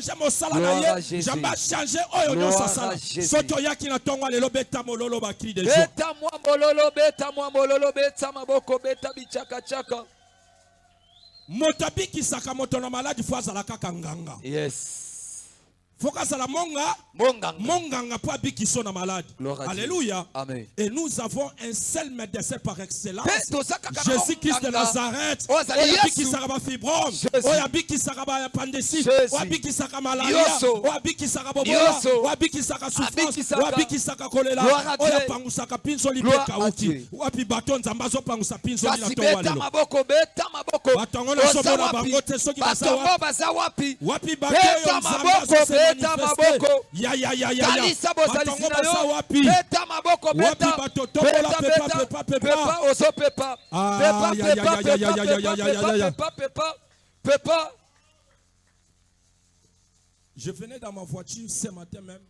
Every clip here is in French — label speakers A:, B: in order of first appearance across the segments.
A: changer mosala na ye, jamba changer oyo nyonso sala. Soto yaki na tongo lelo beta mololo ba cri de joie.
B: Beta moi mololo, beta maboko, beta bichaka chaka.
A: Motabi ki saka moto na maladi fo azala kaka nganga.
B: Yes.
A: Foka sala monganga po abiki so na malade. Alléluia.
B: Amen.
A: Et nous avons un seul médecin par excellence. Jésus-Christ de Nazareth. Oyabiki saraba fibrome. Oyabiki saraba appendicite. Oyabiki saraba malaria. Oyabiki saraba bobola. Oyabiki saraba souffrance. Oyabiki saraba choléra. Oyapangu saraba pinzo libeka uti. Oyabi baton zambazo pangu sa pinzo li na towa lelo.
B: Beta maboko.
A: Batongo na sobo na bango te soki basa wapi. Wapi bato
B: maboko. Beta maboko.
A: Ya.
B: Talisa bozalisi na yo.
A: Wapi.
B: Beta maboko. Beta.
A: Pepa.
B: Oso pepa. Pepa.
A: Je venais dans ma voiture ce matin même.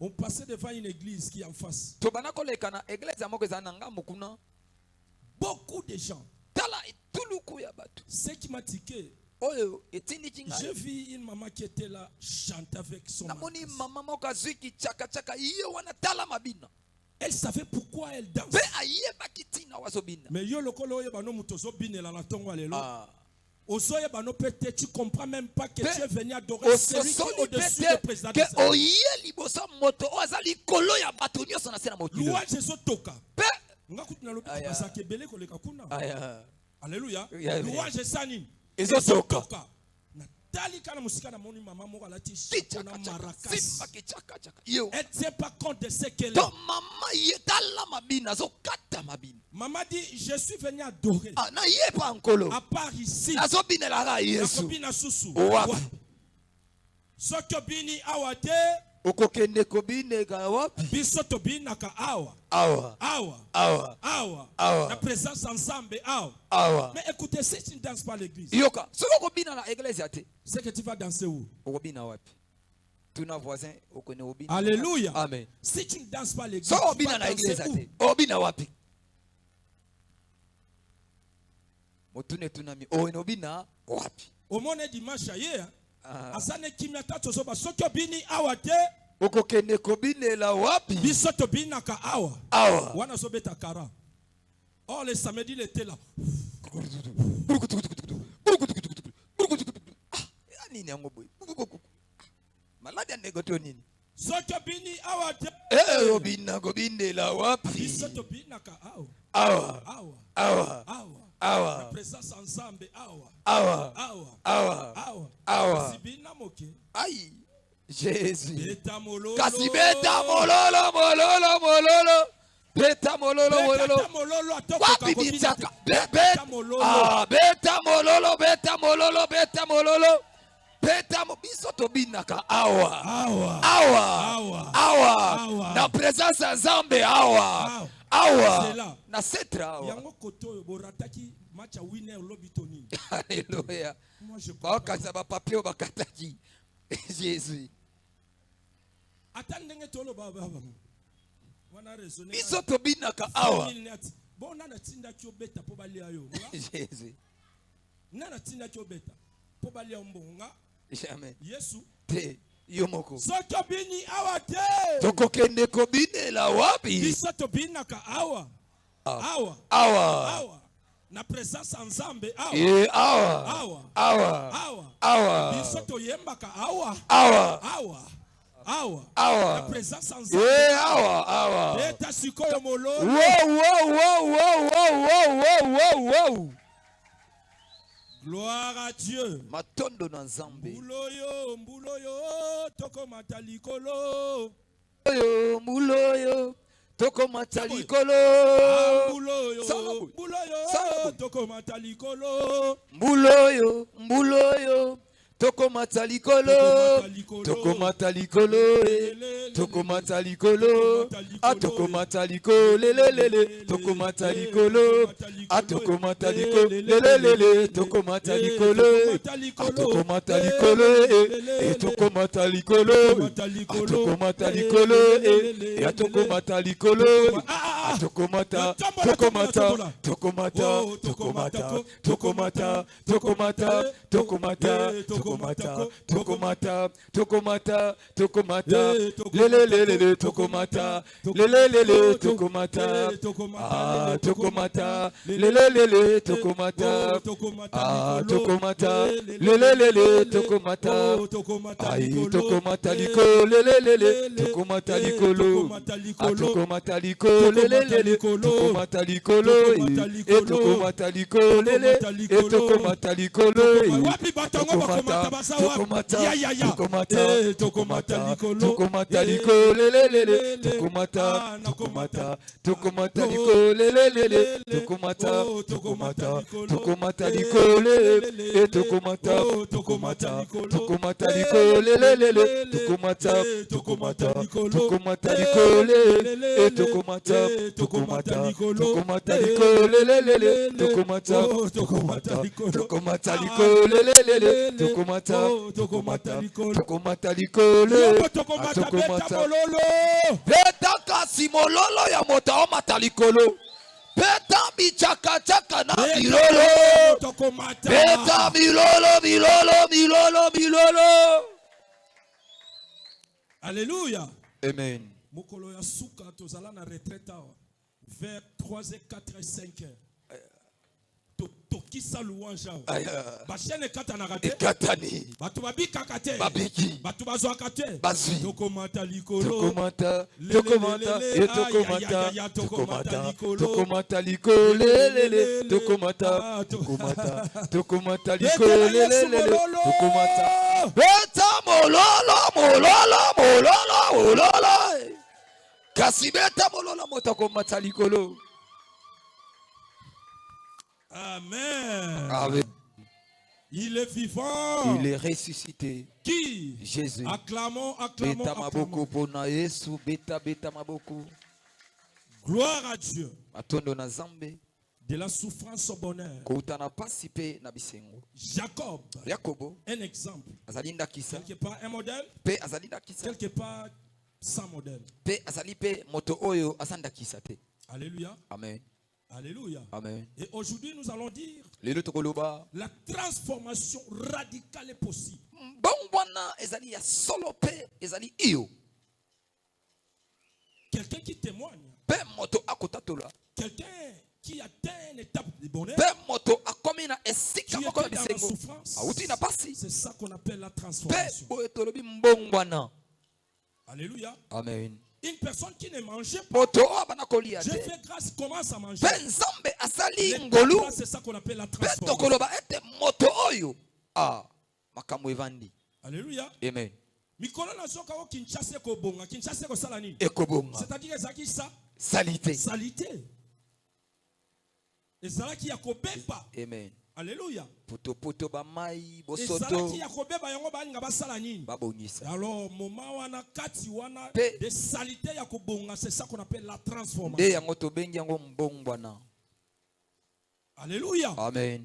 A: On passait devant une église qui est en face. Beaucoup de gens. Ce qui m'a tiqué. J'ai vu une maman qui était là, chanter avec son mari. Elle savait pourquoi elle danse. Mais yo lokolo yebano mutozo binela na tongo lelo. Osoye bano peut-être tu comprends même pas que tu es venu adorer celui qui est au-dessus du président. Louange so toka. Nga kutina lobi basake belé koleka kuna. Alléluia. Louange sani. Ezosoka. Elle ne tient pas compte de ce qu'elle est. Maman dit, je suis venu adorer. À part ici. Sotobini awate.
B: Okokende kobine gawa.
A: Bisoto binaka awa.
B: Awa.
A: La présence ensemble awa. Mais écoutez, si tu ne danses pas à l'église.
B: Yoka. Soko kobina na église ate.
A: C'est que tu vas danser où?
B: Okobina wapi? Tuna voisin okone obina.
A: Alléluia.
B: Amen.
A: Si tu ne danses pas à l'église.
B: Soko kobina na église ate. Obina wapi? Motune tunami. Obina wapi?
A: Au monde dimanche hier. Asane kimya tatu soba sokyo bini awate.
B: Okokende kobine la wapi?
A: Bisoto binaka awa. Wana sobeta kara. Oh le samedi il était là.
B: Nini yango boy? Maladi anegoto nini?
A: Sokyo bini awate.
B: Obina kobine la wapi?
A: Bisoto binaka
B: awa.
A: La présence ensemble
B: awa.
A: Sibina moke.
B: Aïe. Jésus.
A: Beta mololo.
B: Kasi beta mololo. Beta mololo. Wapi bitaka? Beta mololo. Beta bisoto binaka awa. Na présence ensemble awa. Na setra awa.
A: Yango koto borataki match a winner lobitoni.
B: Alléluia.
A: Moi je
B: crois. Ba papier bakataki. Jésus.
A: Attendez tolo baba. Wana raisonner.
B: Bisoto binaka awa.
A: Bon na tinda ki obeta po balia yo.
B: Jésus.
A: Na tinda ki obeta po balia mbonga.
B: Jamais.
A: Yesu.
B: Te. Yomoko.
A: Soto bini awa te.
B: Tokokende kobine la wapi?
A: Bisoto binaka awa. Na présence ensemble awa.
B: Awa.
A: Bisoto yembaka awa. La présence ensemble.
B: Awa.
A: Eta sikoyo mololo.
B: Wow.
A: Gloire à Dieu.
B: Matondo na Nzambe.
A: Mbuloyo, toko matalikolo.
B: Mbuloyo, toko matalikolo.
A: Mbuloyo, toko matalikolo.
B: Mbuloyo, toko matalikolo. Toko matalikolo. tokomata likolo, atokomata likolo, lelelele, tokomata likolo, atokomata likolo, lelelele, tokomata likolo, atokomata likolo, atokomata likolo, atokomata likolo, atokomata likolo, atokomata, tokomata, tokomata, tokomata, tokomata, tokomata, tokomata, tokomata, tokomata, tokomata, tokomata, lelelele, tokomata, lelelele, tokomata, ah, tokomata, lelelele, tokomata, ah, tokomata, lelelele, tokomata, ay, tokomata liko, lelelele, tokomata likolo, ah, tokomata liko, lelelele, tokomata likolo, et tokomata likolo, lele, et tokomata likolo, tokomata, tokomata, tokomata, tokomata, tokomata likolo, lelelele, tokomata, tokomata, tokomata likolo, lelelele, tokomata, tokomata, tokomata likolo, et tokomata, tokomata, tokomata likolo, lelelele, tokomata, tokomata, tokomata likolo, et tokomata, tokomata, tokomata likolo, lelelele, tokomata, tokomata, tokomata likolo, lelelele, tokomata, tokomata, tokomata likolo, tokomata, beta kasi mololo ya mota o mata likolo, beta bichaka chaka na milolo, beta milolo, milolo, milolo, milolo.
A: Alléluia.
B: Amen.
A: Mokolo ya suka tozala na retraite vers 3h, 4h, 5h. Tokisa louange. Ba chaîne katana kate.
B: Katani.
A: Batu babika kate.
B: Babiki.
A: Batu bazwa kate.
B: Bazwi.
A: Tokomata likolo.
B: Tokomata. Tokomata. Et tokomata. Tokomata. Tokomata likolo. Lelele. Tokomata. Tokomata. Tokomata likolo. Lelele. Tokomata. Beta mololo, mololo, mololo, mololo. Kasibeta mololo motokomata likolo.
A: Amen.
B: Amen.
A: Il est vivant.
B: Il est ressuscité.
A: Qui?
B: Jésus.
A: Acclamons, acclamons,
B: beta maboko pona Yesu, beta beta maboko.
A: Gloire à Dieu.
B: Matondo na Zambe.
A: De la souffrance au bonheur.
B: Koutana pasipe na bisengo.
A: Jacob.
B: Jacobo.
A: Un exemple.
B: Azalinda kisa.
A: Quelque part un modèle.
B: Pe azalinda kisa.
A: Quelque part sans modèle.
B: Pe azalipe moto oyo azanda kisa te.
A: Alléluia.
B: Amen.
A: Alléluia.
B: Amen.
A: Et aujourd'hui, nous allons dire
B: la
A: transformation radicale est possible. Quelqu'un qui témoigne. Quelqu'un qui atteint une étape de bonheur. Qui est dans la souffrance. C'est ça qu'on appelle la transformation. Alléluia.
B: Amen.
A: Une personne qui ne mangeait pas, je fais grâce, commence à manger. C'est ça qu'on appelle la transformation. Alléluia.
B: Amen.
A: C'est-à-dire que ça
B: salité.
A: Salité. Et ça qui a pas.
B: Amen.
A: Alléluia.
B: Poto ba mai
A: bosoto. Alors moment wana kati wana de salité ya kobonga, c'est ça qu'on appelle la transformation. Alléluia.
B: Amen.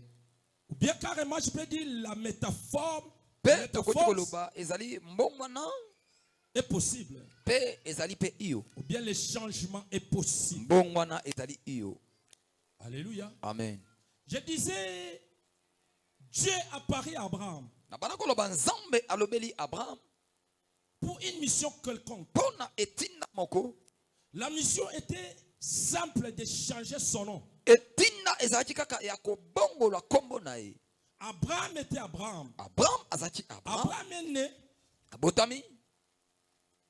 A: Ou bien carrément je peux dire la métaphore est possible. Ou bien le changement est possible. Alléluia.
B: Amen.
A: Je disais, Dieu apparaît à Abraham pour une mission quelconque. La mission était simple de changer son nom. Abraham était Abraham. Abraham est né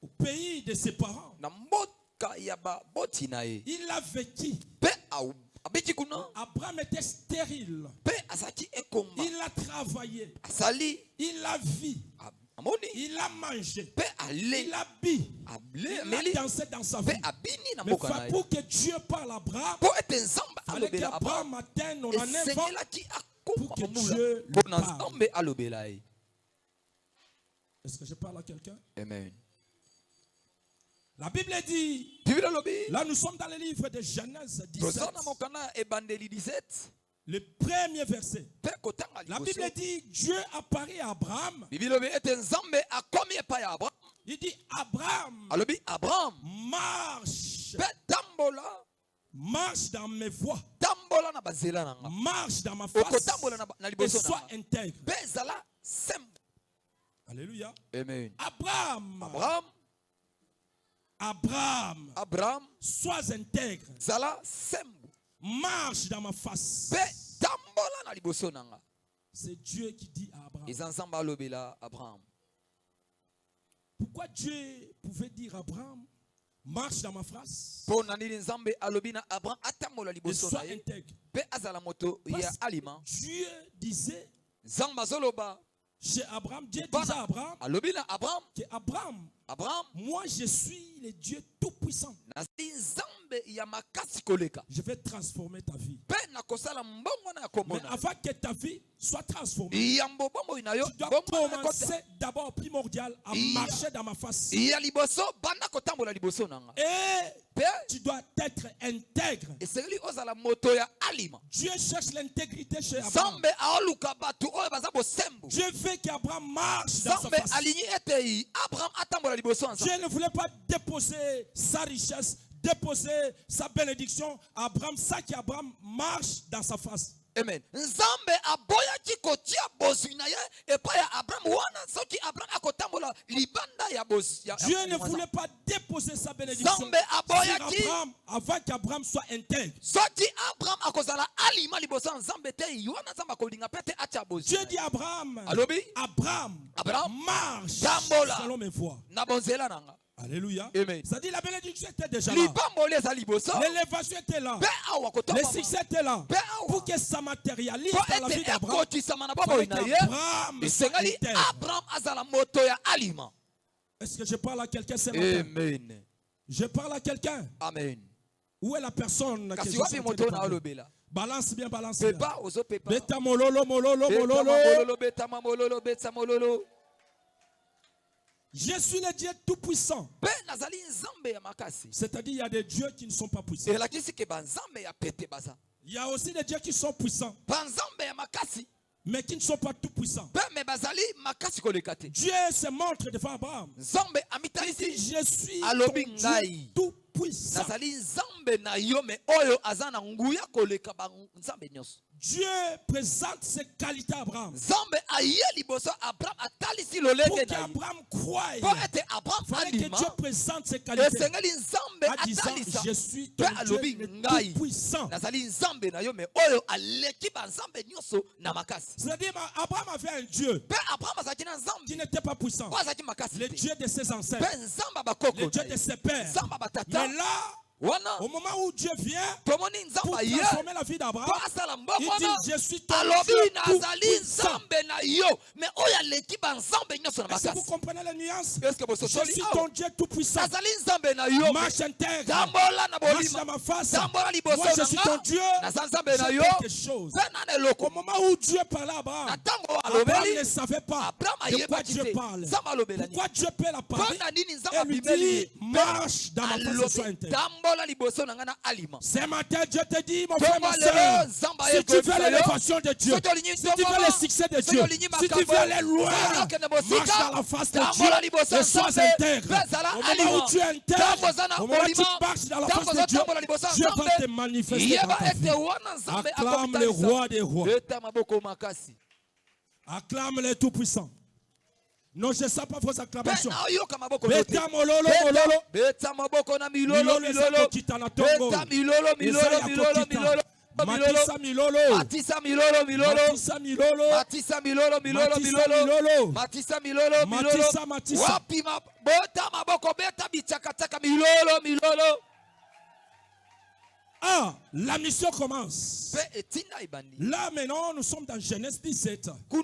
A: au pays de ses parents. Il a vécu. Abraham était stérile. Il a travaillé. Il a vu. Il a mangé. Il a bu. Il a dansé dans sa vie. Mais pour que Dieu parle à Abraham, fallait qu'Abraham atteigne 99 ans pour que Dieu lui parle. Est-ce que je parle à quelqu'un?
B: Amen.
A: La Bible dit, là nous sommes dans le livre de Genèse 17, le premier verset. La Bible dit, Dieu apparaît à Abraham. Il dit, Abraham, marche dans mes voies, marche dans ma face et sois intègre. Alléluia.
B: Amen.
A: Abraham, sois intègre. Marche dans ma face. C'est Dieu qui dit à Abraham. Pourquoi Dieu pouvait dire à Abraham, marche dans ma face et sois intègre? Parce que Dieu disait chez Abraham, Dieu disait à Abraham que Abraham, moi je suis le Dieu tout-puissant. Je vais transformer ta vie. Mais avant que ta vie soit transformée, tu dois commencer d'abord primordial à marcher dans ma face. Et tu dois être intègre. Dieu cherche l'intégrité chez Abraham. Dieu veut qu'Abraham marche dans sa face. Dieu ne voulait pas déposer sa richesse, déposer sa bénédiction à Abraham, ça qu'Abraham marche dans sa face.
B: Amen. Dieu
A: ne voulait pas déposer sa bénédiction sur Abraham avant qu'Abraham soit intègre. Dieu dit à Abraham, marche selon mes voies. Alléluia. Ça dit la bénédiction était déjà là. L'élévation était là. Le succès était là. Pour que ça matérialise dans la vie d'Abraham. Est-ce que je parle à quelqu'un ce matin?
B: Amen.
A: Je parle à quelqu'un.
B: Amen.
A: Où est la personne que je suis en train de parler? Balance bien, balance bien.
B: Beta mololo, mololo, mololo. Beta mololo, beta mololo.
A: Je suis le Dieu tout-puissant. C'est-à-dire il y a des dieux qui ne sont pas puissants. Il y a aussi des dieux qui sont puissants, mais qui ne sont pas tout-puissants. Dieu se montre devant Abraham. Il dit, je suis ton Dieu tout-puissant. Dieu présente ses qualités à Abraham. Pour qu'Abraham croie, il fallait que Dieu présente ses qualités. En disant, je suis ton Dieu tout-puissant. C'est-à-dire, Abraham avait un Dieu qui n'était pas puissant. Le Dieu de ses ancêtres. Le Dieu de ses pères. Mais là, au moment où Dieu vient pour transformer la vie d'Abraham, il dit, je suis ton Dieu tout-puissant. Est-ce que vous comprenez les nuances? Je suis ton Dieu tout-puissant. Marche intègre. Marche dans ma face. Moi je suis ton Dieu. J'ai quelque chose. Au moment où Dieu parlait à Abraham, Abraham ne savait pas de quoi Dieu parle. Pourquoi Dieu peut la parler? Et lui dit, marche dans ma face, sois intègre. Ce matin, Dieu te dit, mon frère, ma soeur, si tu veux l'élévation de Dieu, si tu veux le succès de Dieu, si tu veux aller loin, marche dans la face de Dieu et sois intègre. Au moment où tu es intègre, au moment où tu marches dans la face de Dieu, Dieu va te manifester dans ta vie. Acclame le roi des rois. Acclame le tout-puissant. Non, je ne sais pas vos acclamations. Beta mololo mololo.
B: Beta maboko na milolo
A: milolo.
B: Beta milolo milolo milolo milolo.
A: Matisa milolo.
B: Matisa milolo milolo.
A: Matisa milolo.
B: Matisa milolo milolo milolo. Matisa milolo milolo.
A: Matisa.
B: Wapi bota maboko beta bichakataka milolo milolo.
A: Ah, la mission commence. Là maintenant, nous sommes dans Genèse 17. Nous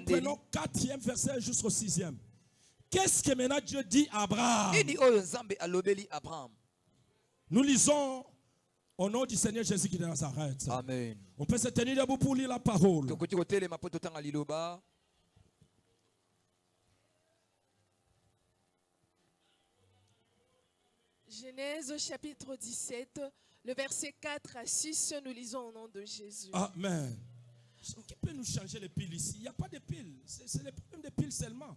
A: prenons 4e verset jusqu'au 6e. Qu'est-ce que maintenant Dieu dit à Abraham? Nous lisons au nom du Seigneur Jésus qui est de Nazareth.
B: Amen.
A: On peut se tenir debout pour lire la parole.
C: Genèse chapitre 17, le verset 4 à 6, nous lisons au nom de Jésus.
A: Amen. Qui peut nous changer les piles ici? Il n'y a pas de piles. C'est le problème des piles seulement.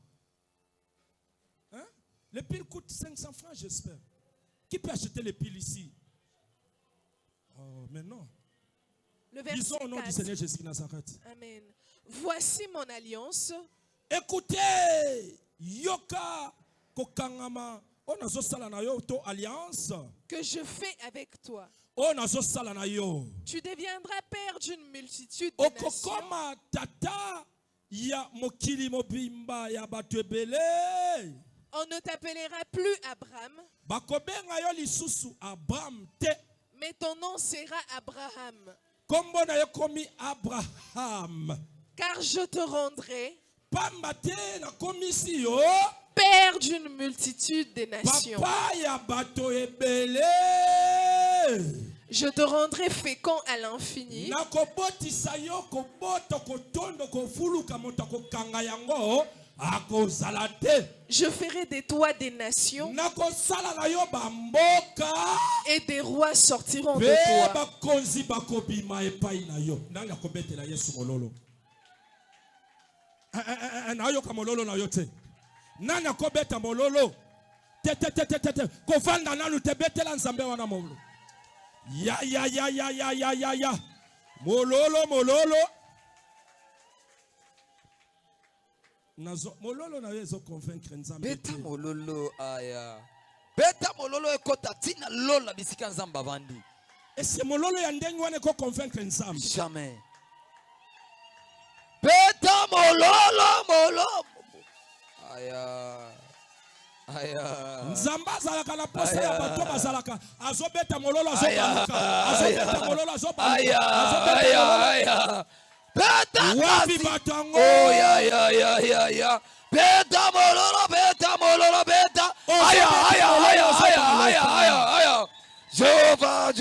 A: Hein? Les piles coûtent 500 francs, j'espère. Qui peut acheter les piles ici? Oh, mais non.
C: Le verset
A: Disons au nom
C: 4.
A: du Seigneur Jésus Nazareth.
C: Amen. Voici mon alliance.
A: Écoutez, Yoka Kokangama, on a sala na yo to alliance
C: que je fais avec toi.
A: On a sala na yo.
C: Tu deviendras père d'une multitude de nations.
A: Okokoma tata ya mokili mobimba ya bato ebele.
C: On ne t'appellera plus Abraham.
A: Bakobenga yo lisusu Abraham te.
C: Mais ton nom sera Abraham.
A: Kombo na yo komi Abraham.
C: Car je te rendrai
A: pamba te na komisi yo
C: père d'une multitude de nations.
A: Papa ya bato ebele.
C: Je te rendrai fécond à l'infini.
A: Na kobotisa yo koboto kotondo kofuluka moto kokanga yango akozala te.
C: Je ferai de toi des nations.
A: Na kosala na yo bamboka.
C: Et des rois sortiront de toi.
A: Bakonzi bakobima epai na yo. Nanga kobetela Yesu mololo. Na yo kamololo na yo te. Nana kobeta mololo. Te. Kovanda nanu te betela nzambe wana mololo. Ya. Mololo. Mololo na yo ezo convaincre nzambe.
B: Beta mololo aya. Beta mololo ekota tina lola bisika nzamba bandi.
A: Et c'est mololo ya ndenge wana ko convaincre nzambe.
B: Jamais. Beta mololo. Aya.
A: Nzamba zalaka na posa ya bato bazalaka. Azobeta mololo azobaluka. Azobeta mololo azobaluka.
B: Aya. Beta
A: wapi batango.
B: Oh ya. Beta mololo. Aya. Jova.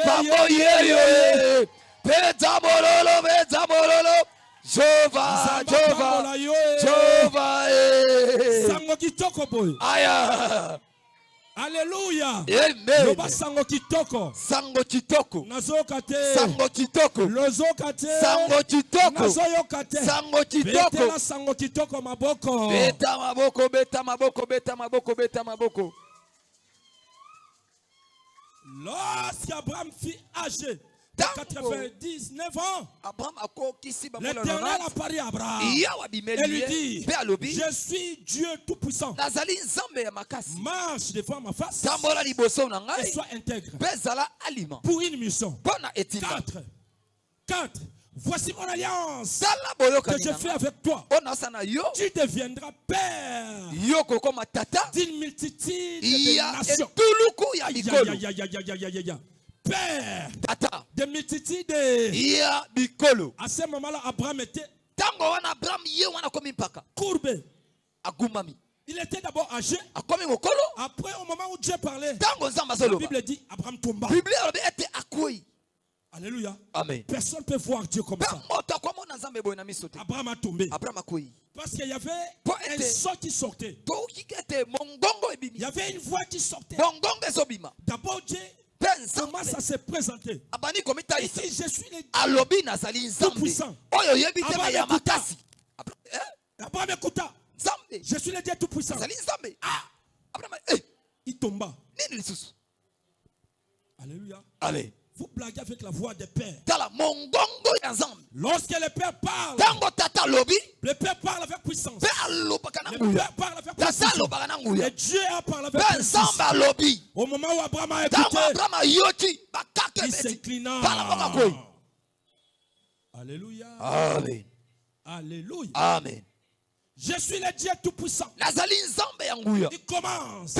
B: Babo ye. Beta mololo. Jova.
A: Sango kitoko boy.
B: Aya.
A: Alléluia.
B: Amen.
A: Loba sango kitoko.
B: Sango kitoko.
A: Nazoka te.
B: Sango kitoko.
A: Lozoka te.
B: Sango kitoko.
A: Nazoyoka te.
B: Sango kitoko.
A: Betela sango kitoko maboko.
B: Beta maboko.
A: Lorsqu'Abraham fut âgé de 99 ans, l'Éternel apparaît à Abraham et lui dit: je suis Dieu Tout-Puissant. Marche devant ma face et sois intègre pour une mission. 4. Voici mon alliance que je fais avec toi. Tu deviendras père d'une multitude de nations. Père de multitudes de. À ce moment-là, Abraham était courbé. Il était d'abord âgé. Après, au moment où Dieu parlait, la Bible dit Abraham tomba. Alléluia.
B: Amen.
A: Personne ne peut voir Dieu comme ça. Abraham a tombé. Parce qu'il y avait un son qui sortait. Il y avait une voix qui sortait. D'abord Dieu commence à se présenter. Ici, je suis le Tout-Puissant. Abraham écouta. Je suis le Dieu Tout-Puissant. Il tomba. Alléluia.
B: Allez.
A: Vous blaguez avec la voix des pères. Lorsque le père parle, le père parle avec puissance. Le père parle avec puissance. Et Dieu a parlé avec puissance. Au moment où Abraham a écouté, il s'inclina. Alléluia.
B: Amen.
A: Alléluia.
B: Amen.
A: Je suis le Dieu Tout-Puissant. Il commence.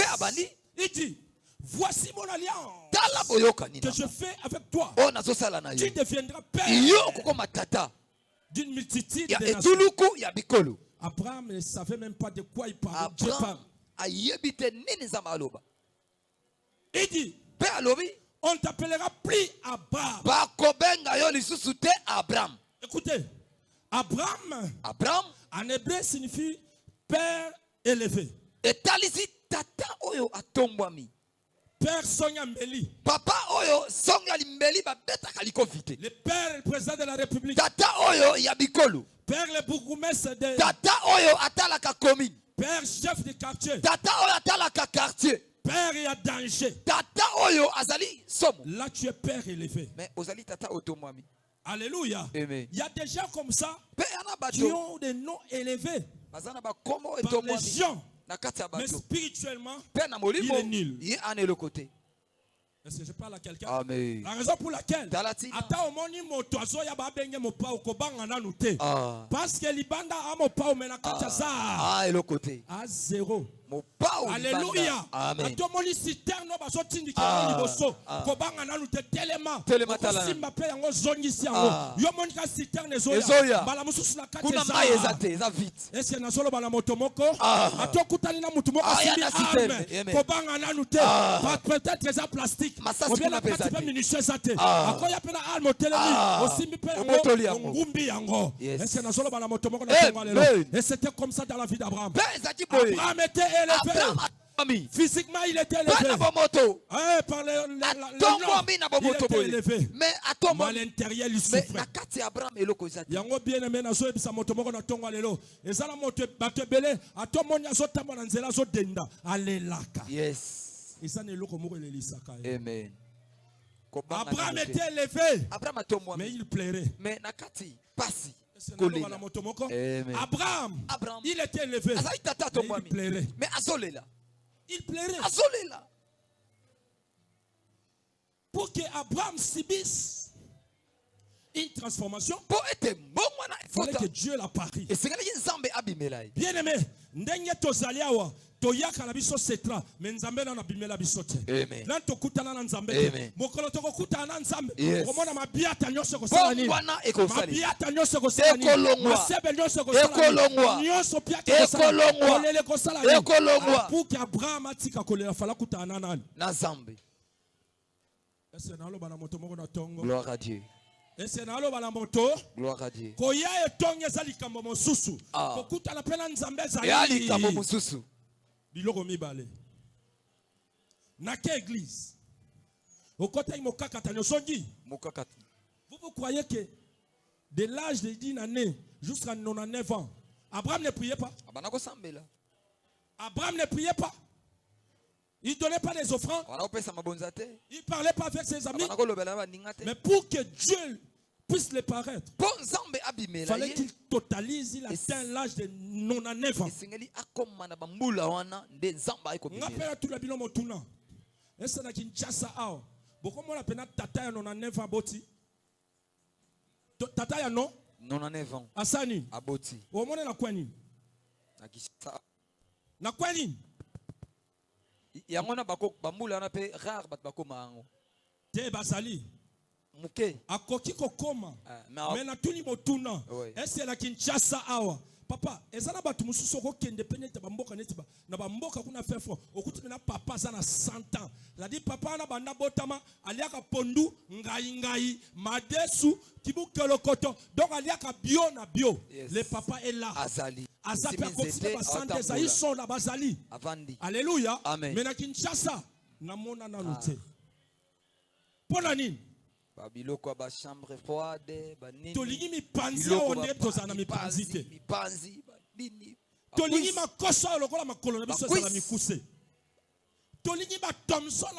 A: Il dit: voici mon alliance que je fais avec toi. Tu deviendras père d'une multitude de nations. Abraham ne savait même pas de quoi il parlait. Dieu parle. Il dit: on ne t'appellera plus Abraham. Écoutez, Abraham en hébreu signifie père élevé.
B: tata oyo atombwami.
A: Père Sonia Mbeli.
B: Papa oyo songa limbeli babeta kaliko vite.
A: Le père le président de la République.
B: Tata oyo ya bikolo.
A: Père le bourgmestre de.
B: Tata oyo atalaka commune.
A: Père chef de quartier.
B: Tata oyo atalaka quartier.
A: Père il y a danger.
B: Tata oyo azali somo.
A: Là tu es père élevé.
B: Mais ozali tata otomwami.
A: Alléluia.
B: Amen.
A: Il y a des gens comme ça qui
B: qui
A: ont des noms élevés par les gens. Mais spirituellement, il est nul. Est-ce que je parle à quelqu'un?
B: Amen.
A: La raison pour laquelle parce que l'ibanda a mon pa omena kachaza à zéro. Alléluia.
B: Amen.
A: Atomoni citerne baso tindika liboso kobanga nanu te telema simba pe yango zongisi yango yo monika citerne zoya bala mususu na kati
B: eza vite.
A: Est-ce que nasolo bala moto moko atokutani na mutu moko simbi arme kobanga nanu te peut-être eza plastique ou bien la kati pe munition zate akoya pe na arme telemi osimbi pe yango ngumbi yango. Est-ce que nasolo bala moto moko na tonga lelo? Et c'était comme ça dans la vie d'Abraham. Abraham était élevé. Physiquement, il était élevé. Par il était élevé. Mais à l'intérieur, il souffrait. Il y a un bien aimé dans ce moto na tongo lelo. Et ça la moto batebele. Atomoni azotamba na nzela azodenda. Alelaka.
B: Yes.
A: Et ça ne loko moko lelisaka.
B: Amen.
A: Abraham était élevé. Mais il plairait.
B: Mais nakati pasi.
A: Abraham, il était élevé. Mais il plairait.
B: Mais azolela.
A: Il plairait.
B: Azolela.
A: Pour que Abraham subisse une transformation, il fallait que Dieu la parie. Bien aimé, ndenge tozaliawa toyaka na biso setra mais nzambe na bimela biso te. Nan tokutana na nzambe te. Mokolo tokokutana na nzambe. Komona mabiata nyonso kosala nini? Mabiata nyonso kosala nini? Masebe nyonso kosala nini? Nyonso piaka kosala nini? Olele kosala nini? Pour que Abraham atika kolela fala kutana nani?
B: Na nzambe.
A: Est-ce na loba na moto moko na tongo?
B: Gloire à Dieu.
A: Ese na aloba na moto
B: gloire à Dieu
A: koya etonge za likambo mosusu kokutana pe na nzambe za
B: ya likambo mosusu
A: biloko mibale na ke église okota imokakata nyosongi
B: mokakata.
A: Vous croyez que de l'âge de 10 années jusqu'à 99 ans Abraham ne priait pas? Abraham ne priait pas. Il ne donnait pas des offrandes. Il ne parlait pas avec ses amis. Mais pour que Dieu puisse les paraître, il fallait qu'il totalise, il atteint l'âge de 99 ans. Tata ya no
B: 99 ans.
A: Asani.
B: Aboti.
A: Omone na kwani? Na kwani?
B: Yangona bako bambula na pe rare bat bako mango.
A: Te basali.
B: Muke.
A: Akoki kokoma. Mais na tuni motuna. Est-ce la Kinshasa awa? Papa, ezana batu mususu ko kende penete bamboka neti ba na bamboka kuna faire fort. Okuti na papa za na 100 ans. La dit papa na banda botama aliaka pondu ngai madesu kibukelo koto. Donc aliaka bio na bio.
B: Yes.
A: Le papa est là.
B: Azali.
A: Azape akoki ba santé za ils sont là bazali.
B: Avandi.
A: Alléluia.
B: Amen.
A: Mais na Kinshasa na mona na noté. Pona nini?
B: Babiloko ba chambre froide ba nini.
A: Tolingi mi panzi on est tozana mi panzi te.
B: Mi panzi ba nini.
A: Tolingi makosa lokola makolo na biso za mi kuse. Tolingi ba Thomson.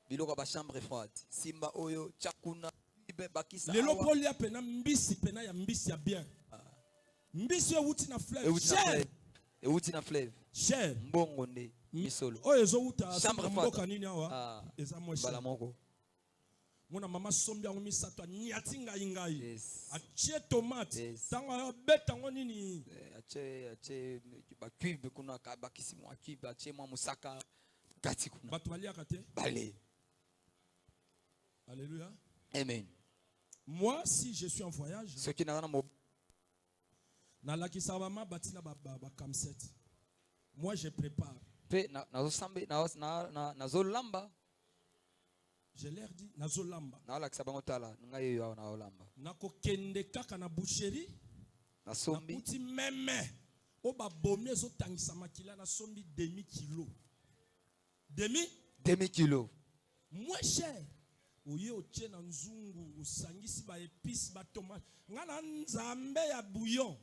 B: Biloko ba chambre froide. Simba oyo chakuna ibe bakisa.
A: Lelo polia pena mbisi pena ya mbisi ya bien. Mbisi ya wuti na fleuve. Cher.
B: E wuti na fleuve.
A: Cher.
B: Mbongo nde misolo.
A: Oyo zo wuta
B: chambre
A: mboka nini awa? Eza mo cher.
B: Bala moko.
A: Mona mama sombi yango misato nyati ngai.
B: Yes.
A: Achie tomate.
B: Yes.
A: Tango beta ngo nini?
B: Achie ba cube kuna ka bakisi mo cube achie mo musaka kati kuna.
A: Batu balia kate?
B: Bale.
A: Alléluia.
B: Amen.
A: Moi si je suis en voyage,
B: ce qui n'a pas
A: na la kisabama batina ba kamset. Moi je prépare.
B: Pe na sambe na zolamba.
A: Je leur dis nazolamba.
B: Na la kisabango tala ngai yo na olamba.
A: Nako kende kaka na boucherie.
B: Na sombi.
A: Uti meme. O ba bomé zo tangisa makila na sombi demi kilo.
B: Demi kilo.
A: Moins cher. Oye otie na nzungu usangisi ba épices ba tomate. Ngana nzambe ya bouillon.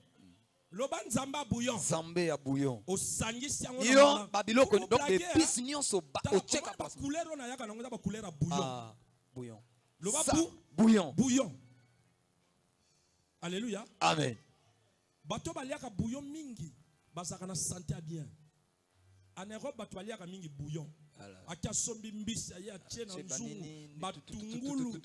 A: Loba nzamba bouillon.
B: Nzambe ya bouillon.
A: Osangisi yango na
B: yo babiloko donc épices nyonso ba otieka
A: pa. Couleur na yaka nango ba couleur ya bouillon.
B: Ah, bouillon.
A: Loba
B: bouillon.
A: Bouillon. Alléluia.
B: Amen.
A: Bato baliaka bouillon mingi. Bazaka na santé bien. En Europe bato baliaka mingi bouillon. Akia sombi mbisi ya tie na nzungu. Matungulu.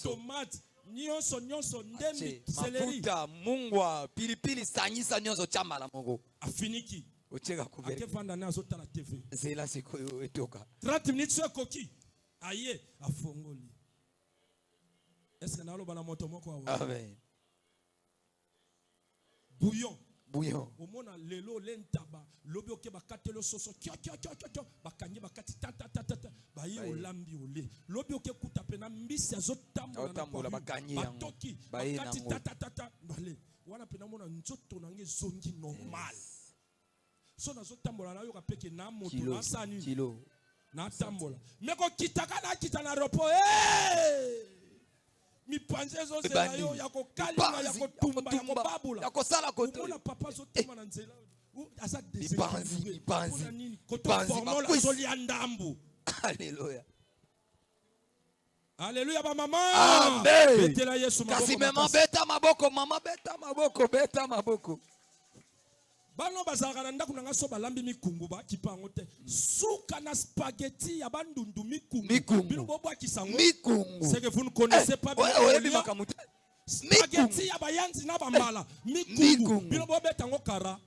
A: Tomate. Nyonso ndembi céleri.
B: Mafuta mungwa pilipili sanyisa nyonso chambala mongo.
A: Afiniki.
B: Ocheka kuveri.
A: Akevanda na azota la TV.
B: Zela sikoyo etoka.
A: 30 minutes ya koki. Aye afongoli. Est-ce que nalo bana moto moko wa?
B: Amen.
A: Bouillon.
B: Omona
A: lelo lentaba lobi oke bakatelo soso kyo bakangi bakati tata ba ye olambi ole lobi oke kuta pena mbisi azotambola
B: bakangi
A: batoki bakati tata bale wana pena mona nzoto nange zongi normal so nazotambola na yo kapeke na moto na sani
B: kilo
A: na tambola meko kitaka na kita na ropo mi panze zo zela yo ya kokalima ya kotumba ya kobabula
B: ya kosala koto
A: ona papa zo tuma na nzela asa
B: mi panzi
A: koto formola zo liandambu. Alléluia ba mama.
B: Amen.
A: Betela Yesu maboko.
B: Kasi mama beta maboko mama beta maboko.
A: Bano bazalaka na ndako nanga so balambi mikungu ba kipango te. Suka na spaghetti ya bandundu mikungu. Bino bobo kisango.
B: Mikungu.
A: C'est que vous ne connaissez pas bien. Spaghetti ya bayanzi na bambala. Mikungu. Bino bobo betango kara.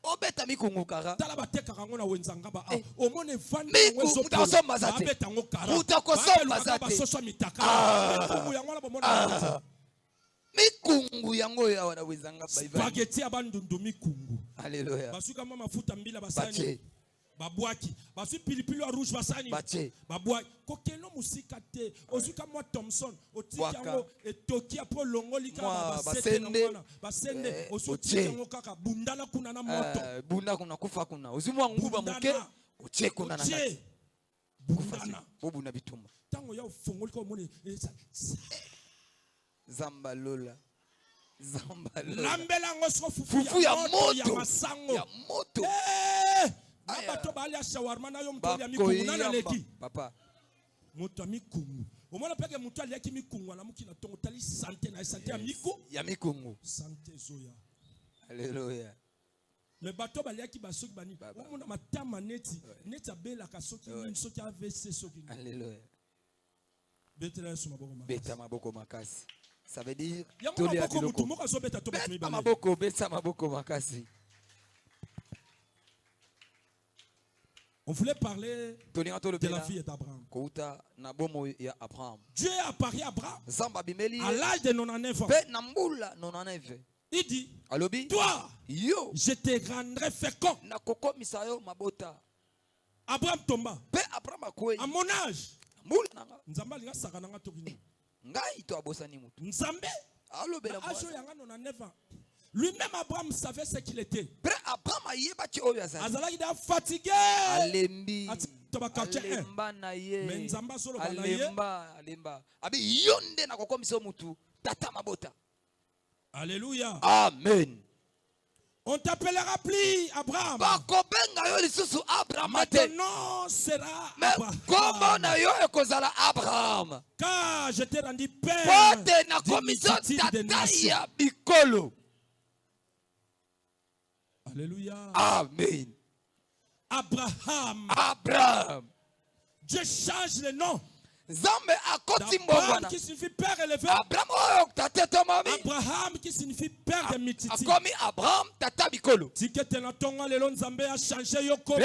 B: Obeta mikungu kara.
A: Tala bateka kango na wenzanga ba. Omone fani
B: ngweso. Mutakosomba zate.
A: Betango kara.
B: Mutakosomba zate.
A: Basoswa mitaka. Mikungu yango na bomona.
B: Mikungu yango ya wana wenzanga
A: ba. Spaghetti ya bandundu mikungu.
B: Alléluia.
A: Basuka mama futa mbila basani. Babwaki. Basu pilipili wa rouge basani. Babwaki. Kokeno musika te. Ozuka mwa Thompson. Otikango etoki apo longoli kama basete na mwana. Basende. Otikango kaka. Bundana kuna na moto.
B: Bunda kuna kufa kuna. Ozimwa nguba muke. Oche kuna na nati.
A: Bundana.
B: Bobu na bitumba.
A: Tango ya ufongoli kwa mwone.
B: Zambalola.
A: Lambela ngoso
B: fufu ya moto
A: ya masango
B: ya moto
A: abato bali shawarma na yo mto ya mikungu nana leki
B: papa
A: moto mikungu omona peke moto ali yaki mikungu ala mukina tongo tali santé na santé ya mikungu santé zoya.
B: Alléluia.
A: Me bato bali yaki basoki bani omona matama neti abela kasoki ni soki AVC soki.
B: Alléluia.
A: Beta
B: maboko makasi. Ça veut dire
A: on voulait parler de la vie d'Abraham. Dieu a apparu à Abraham à l'âge de 99 ans. Il dit, toi, je te rendrai fécond. Abraham tomba. À mon âge, Nzambe lui-même Abraham savait ce qu'il était. Azalaki da fatigué. Mais Nzamba solo
B: alemba. Abi yonde na kokomisa mutu tata mabota.
A: Alléluia.
B: Amen.
A: On t'appellera plus Abraham. Maintenant sera
B: Abraham.
A: Car je t'ai rendu père des nations. Alléluia.
B: Amen.
A: Abraham. Dieu change le nom. Abraham qui signifie père élevé. Abraham qui signifie père de mititi.
B: Abraham tata bikolo.
A: Tikete na tonga lelo Nzambe a changé yo kombo.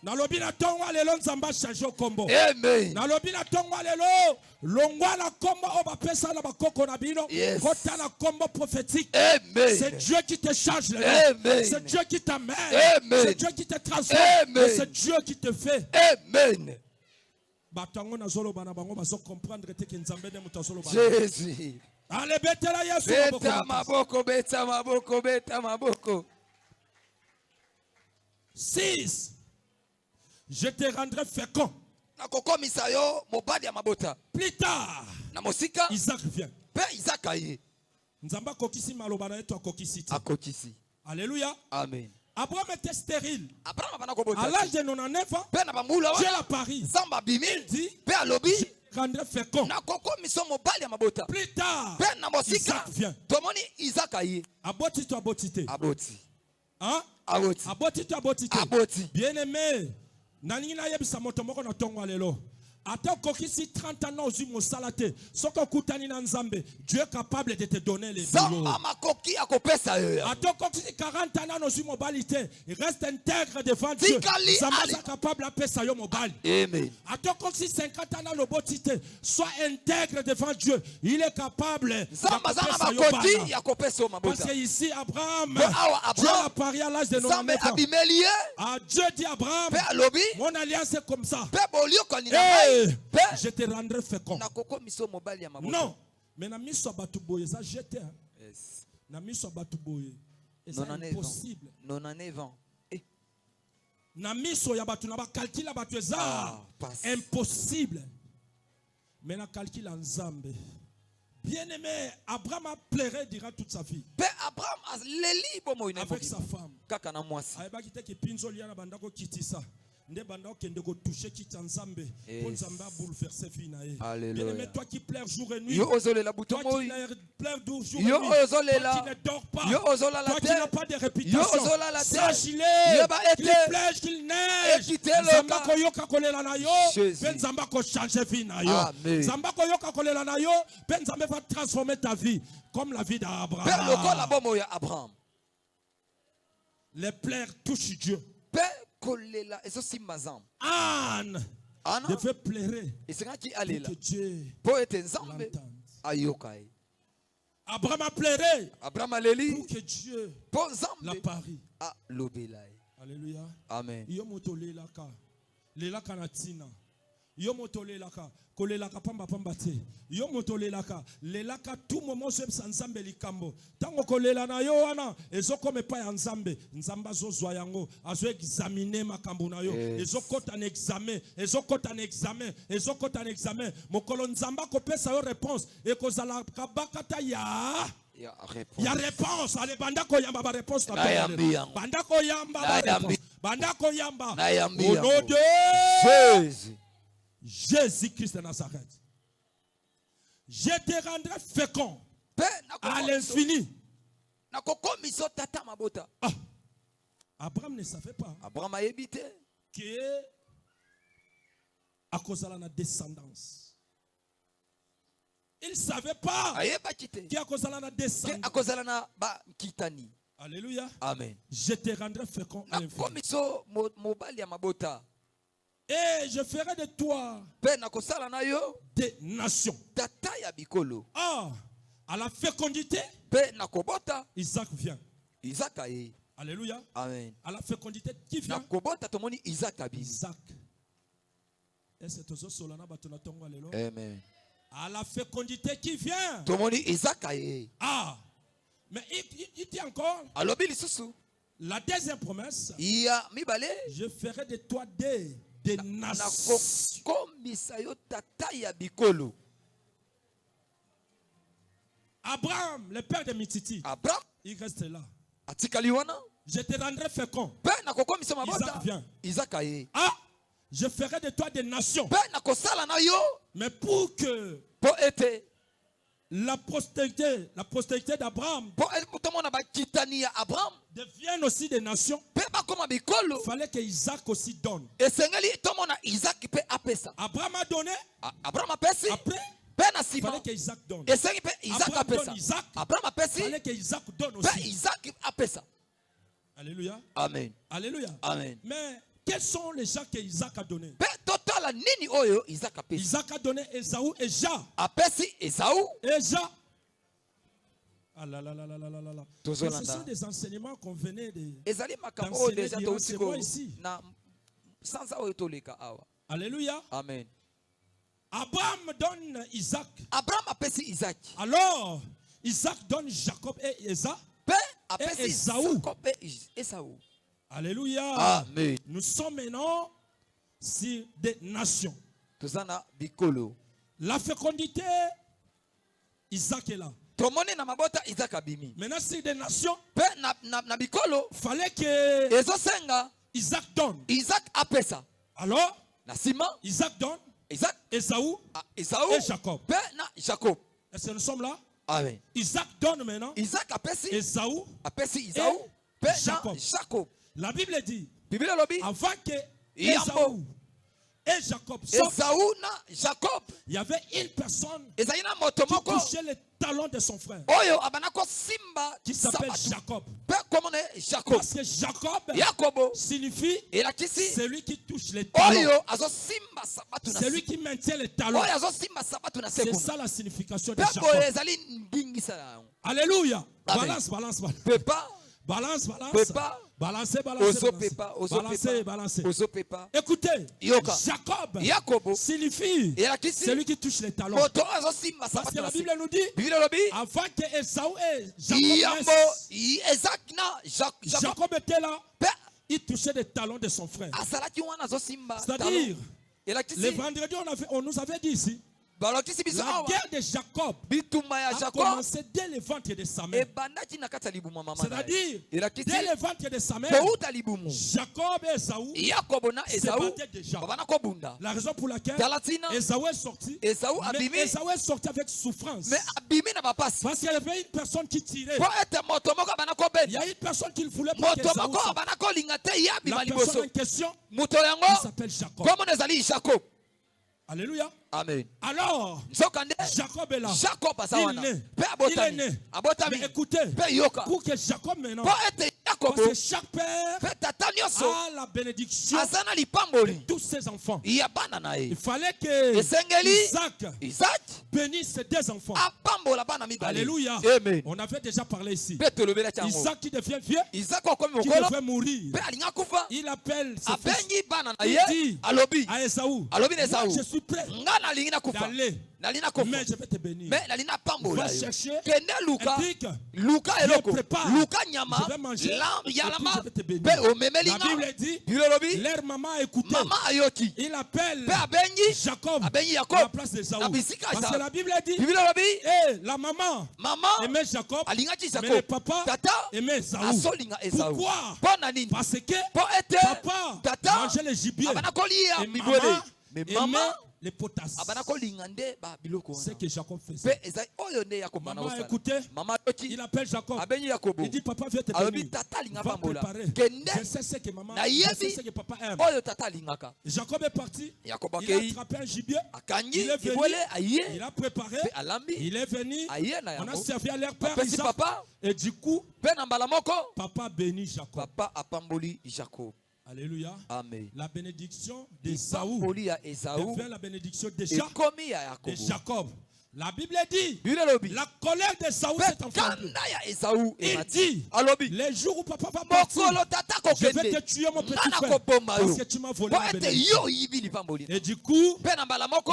A: Nalobi na tonga lelo Nzambe a changé yo kombo.
B: Amen.
A: Nalobi na tonga lelo longwa la kombo o bapesa na bakoko na bino. Kota na kombo prophétique.
B: Amen.
A: C'est Dieu qui te change le
B: nom.
A: C'est Dieu qui t'amène.
B: C'est
A: Dieu qui te transforme. C'est Dieu qui te fait.
B: Amen.
A: Batango na zolo bana bango bazo comprendre te que Nzambe ne muta zolo bana.
B: Jésus.
A: Allez, betela Yesu.
B: Beta maboko, beta maboko, beta maboko.
A: 6. Je te rendrai fécond. Plus tard, Isaac vient. Nzamba kokisi maloba na yetu akokisi. Alléluia.
B: Amen.
A: Abraham était stérile. À l'âge de 99 ans, Dieu l'a pari. Il dit, je rendrai fécond. Plus tard, Isaac vient. Aboti to abotite. Hein? Aboti to abotite. Bien aimé. Naningi na yebisa moto moko na tongo lelo. Ata kokisi 30 ans aux humo salate. Soko kutani na nzambe. Dieu est capable de te donner les boulots. Ata kokisi 40 ans aux humo balite. Il reste intègre devant Dieu. Zamba est capable de pesa yo mobile.
B: Amen.
A: Ata kokisi 50 ans au botite. Sois intègre devant Dieu. Il est capable de pesa yo bana. Parce que ici Abraham, Dieu a parié à l'âge de 99 ans. Dieu dit Abraham, mon alliance est comme ça. Je te rendrai fécond. Non. Mais na miso batuboye ça jeté. Na miso batuboye. C'est impossible.
B: 99 ans.
A: Na miso ya batu na ba calcul batu ça impossible. Mais na calcul en Nzambe. Bien-aimé, Abraham a pleuré durant toute sa vie. Avec sa femme. Aïba kite ki pinzo liana bandako kitisa. Ne banda okende ko toucher kita Nzambe. Pour Nzambe a bouleverser vie na ye. Bien-aimé, toi qui pleures jour et nuit. Toi qui pleures jour et nuit. Toi qui ne dors pas. Toi qui n'as pas de réputation. Sache-le. Qu'il pleuge, qu'il neige. Nzamba ko yoka kolela na yo. Ben Nzamba ko changer vie na yo. Nzamba ko yoka kolela na yo. Ben Nzamba va transformer ta vie. Comme la vie d'Abraham. Les pleurs touchent Dieu. Anne devait pleurer pour que Dieu l'entende. Abraham a pleuré pour que Dieu l'a pari. Alléluia.
B: Amen.
A: Yomoto lelaka. Lelaka na tina. Yomoto lelaka. Kolelaka pamba pamba te. Yomoto lelaka. Lelaka tout moment se Nzambe likambo. Tango kolela na yo wana ezoko me pa ya Nzambe. Nzamba zo zwa yango. Azo examiner makambo na yo. Ezokota na examen. Ezokota na examen. Ezokota na examen. Mokolo Nzamba ko pesa yo réponse. E kozala kabakata ya. Il y a réponse. Allez, bandako yamba ba réponse. Bandako yamba ba réponse. Bandako yamba. Au nom de Jésus. Jésus-Christ de Nazareth. Je te rendrai fécond à l'infini. Abraham ne savait pas que à cause de la descendance. Il ne savait pas qu'à cause de la descendance. Alléluia.
B: Amen.
A: Je te rendrai fécond à l'infini. Et je ferai de toi des nations. À la fécondité, Isaac vient. Alléluia.
B: Amen.
A: À la fécondité, qui vient? Isaac.
B: Amen.
A: À la fécondité, qui vient? Mais il dit encore. La deuxième promesse. Je ferai de toi des nations. Abraham, le père de Mititi, il reste là. Je te rendrai fécond. Isaac vient. Je ferai de toi des nations. Mais pour que la postérité d'Abraham devienne aussi des nations, il fallait que Isaac aussi donne. Abraham a donné. Après, il fallait que Isaac donne. Abraham donne Isaac. Il fallait que Isaac donne aussi. Alléluia.
B: Amen.
A: Alléluia.
B: Amen.
A: Mais quels sont les gens que Isaac a donnés? Isaac a donné Esaü et Ja. Eja. Ah là là là là là là là. Ce sont des enseignements qu'on venait d'enseigner durant ce mois ici. Alléluia.
B: Amen.
A: Abraham donne Isaac.
B: Abraham apesi Isaac.
A: Alors, Isaac donne Jacob et Esaü.
B: Et
A: Esaü.
B: Esaü.
A: Alléluia.
B: Amen.
A: Nous sommes maintenant sur des nations.
B: Tozana bikolo.
A: La fécondité, Isaac est là.
B: Tomone na mabota Isaac abimi.
A: Maintenant, sur des nations,
B: na bikolo.
A: fallait que
B: Ezosenga.
A: Isaac donne.
B: Isaac apesa.
A: Alors,
B: Na sima.
A: Isaac donne.
B: Isaac.
A: Esaü
B: Esaü.
A: et Jacob.
B: Na Jacob.
A: Est-ce que nous sommes là?
B: Amen.
A: Isaac donne maintenant.
B: Isaac apesi.
A: Esaü.
B: Apesi Esaü.
A: Et
B: Jacob. Jacob.
A: La Bible dit,
B: Bible lobi.
A: avant que
B: Yambo.
A: Esaü et Jacob sortent,
B: Esaü na Jacob.
A: il y avait une personne
B: Esaïna
A: qui
B: motomoko.
A: touchait les talons de son frère,
B: Oyo abanako simba.
A: qui s'appelle
B: sabatu.
A: Jacob.
B: Pe komone Jacob.
A: Parce que Jacob
B: Yakobo.
A: signifie
B: Elakisi.
A: celui qui touche les talons.
B: Oyo azo simba sabatu na.
A: Celui qui maintient les talons.
B: Oyo azo simba sabatu na
A: C'est
B: sekuna.
A: ça la signification de
B: Pe
A: Jacob.
B: ezali ndingisa.
A: Alléluia.
B: Amen.
A: Balance, balance, balance.
B: Pepa.
A: Balance, balance.
B: Pepa.
A: Balancez, balancez.
B: Ozo pepa. Ozo
A: Balancez,
B: pepa.
A: balancez.
B: Ozo pepa.
A: Écoutez,
B: Yoka.
A: Jacob
B: Yakobo.
A: signifie
B: Elakisi.
A: celui qui touche les talons.
B: Moto azo simba
A: Parce
B: sabatu
A: que
B: na.
A: la Bible nous dit,
B: Bible lobi.
A: avant que Esaü et Jacob
B: Yambo.
A: naissent,
B: Isaac na Jacob.
A: Jacob était là,
B: Pe
A: il touchait les talons de son frère.
B: asalaki wana azo simba.
A: C'est-à-dire, le
B: Elakisi.
A: vendredi, on nous avait dit ici,
B: Balokisi biso
A: la
B: awa.
A: guerre de Jacob
B: Bituma ya
A: a
B: Jacob.
A: commencé dès le ventre de sa mère.
B: Ebandaki na kata libumu mama.
A: C'est-à-dire,
B: Elakisi.
A: dès le ventre de sa mère,
B: Kouta libumu.
A: Jacob et Esaü
B: Yakobo na
A: se
B: Esaü.
A: battaient déjà.
B: Babana ko bunda.
A: La raison pour laquelle
B: Talatina.
A: Esaü est sorti,
B: Esaü
A: mais
B: abimi.
A: Esaü est sorti avec souffrance.
B: Mais abimi na bapasi.
A: Parce qu'il y avait une personne qui tirait.
B: Po ete moto moko abana ko
A: Il y
B: benda.
A: a une personne qui ne voulait pas que
B: Moto
A: Esaü
B: moko
A: sorte.
B: abana ko linga te ya
A: La
B: bima
A: personne
B: liboso.
A: en question,
B: Moto
A: il
B: yango.
A: s'appelle Jacob.
B: Komo nezali Jacob.
A: Alléluia.
B: Amen.
A: Alors,
B: Sokande.
A: Jacob est là.
B: Jacob
A: Il
B: asawana.
A: est né.
B: Pe
A: Il est
B: abotami.
A: né.
B: Abotami.
A: Mais écoutez,
B: Pe yoka.
A: pour que Jacob maintenant,
B: Po ete Jacobo.
A: parce que chaque père
B: Pe tata nyonso.
A: a la bénédiction
B: Asana
A: de
B: lipamboli.
A: tous ses enfants.
B: Ya bana na
A: Il
B: ye.
A: fallait que
B: Esengeli. Isaac.
A: bénisse ses deux enfants.
B: Apambola bana mibale.
A: Alléluia.
B: Amen.
A: On avait déjà parlé ici.
B: Pe tolobela chango.
A: Isaac qui devient vieux,
B: Isaac okomi
A: qui
B: mokolo.
A: devrait mourir.
B: Pe alinga kufa.
A: Il appelle ses fils
B: Abengi bana na
A: Il
B: ye.
A: dit
B: Alobi.
A: à Esaü,
B: Alobi na
A: moi,
B: Esaü.
A: je suis prêt
B: Nga na lingi na kufa.
A: d'aller,
B: Nalina kufa.
A: mais je vais te bénir.
B: Mais nalina pambola.
A: Va chercher
B: Kende Luka.
A: un pic.
B: Luka
A: Je
B: eloko.
A: prépare.
B: Luka nyama.
A: Je vais manger.
B: Lam
A: Et
B: yalama.
A: puis je vais te bénir.
B: Pe
A: La
B: omemelinga.
A: Bible dit,
B: Bible lobi.
A: leur maman a écouté.
B: Mama ayoti.
A: Il appelle
B: Pe abengi.
A: Jacob
B: Abengi
A: à
B: Jacob.
A: la place d'Esaü.
B: Na bisika
A: Parce
B: Esaü.
A: que la Bible dit,
B: Bible lobi.
A: la maman
B: Mama.
A: aimait Jacob,
B: Alingaki
A: mais le
B: Jacob.
A: papa
B: Tata.
A: aimait Esaü.
B: Asolinga Esaü.
A: Pourquoi?
B: Pona nini?
A: Parce que
B: Po ete.
A: papa
B: Tata.
A: mangeait les gibiers
B: Abana kolia
A: et
B: mibwele.
A: maman
B: Mais
A: aimait
B: mama.
A: les potasses.
B: Abana kolinga nde ba biloko.
A: C'est ce que Jacob faisait.
B: Pe ezai oyo nde Yakobo na
A: Maman a
B: osala.
A: écouté.
B: Mama yoti.
A: Il appelle Jacob.
B: Abengi Yakobo.
A: Il dit, papa, viens te
B: Alobi
A: bénir.
B: tata linga
A: Va
B: pambola.
A: préparer.
B: Kende.
A: Je sais ce que maman,
B: Na
A: je sais
B: yebi.
A: ce que papa aime.
B: Oyo tata lingaka.
A: Jacob est parti.
B: Yakobo
A: Il a
B: akei.
A: attrapé un gibier.
B: Akangi.
A: Il est venu.
B: Ibwele
A: Il
B: aye.
A: a préparé.
B: Pe alambi.
A: Il est venu.
B: Aye na
A: On a
B: yango.
A: servi à leur père
B: Apesi
A: Isaac.
B: papa.
A: Et du coup,
B: Pe na mbala moko.
A: papa bénit Jacob.
B: Papa apamboli Jacob.
A: Alléluia.
B: Amen.
A: La bénédiction d'Esaü
B: Ipamboli ya Esaü.
A: devient la bénédiction de
B: Ekomi ya
A: de
B: Yakobo.
A: Jacob. La Bible dit,
B: Bible lobi.
A: la colère d'Esaü s'est enflammée.
B: Kanda ya Esaü.
A: Il dit,
B: Alobi.
A: les jours où papa va partir,
B: Mokolo tata
A: je vais
B: kokende.
A: te tuer mon petit
B: Nana
A: frère
B: koboma yo.
A: parce que tu m'as volé
B: Po
A: ma
B: ete
A: bénédiction.
B: yo yibi lipamboli.
A: Et du coup,
B: Pe na mbala moko.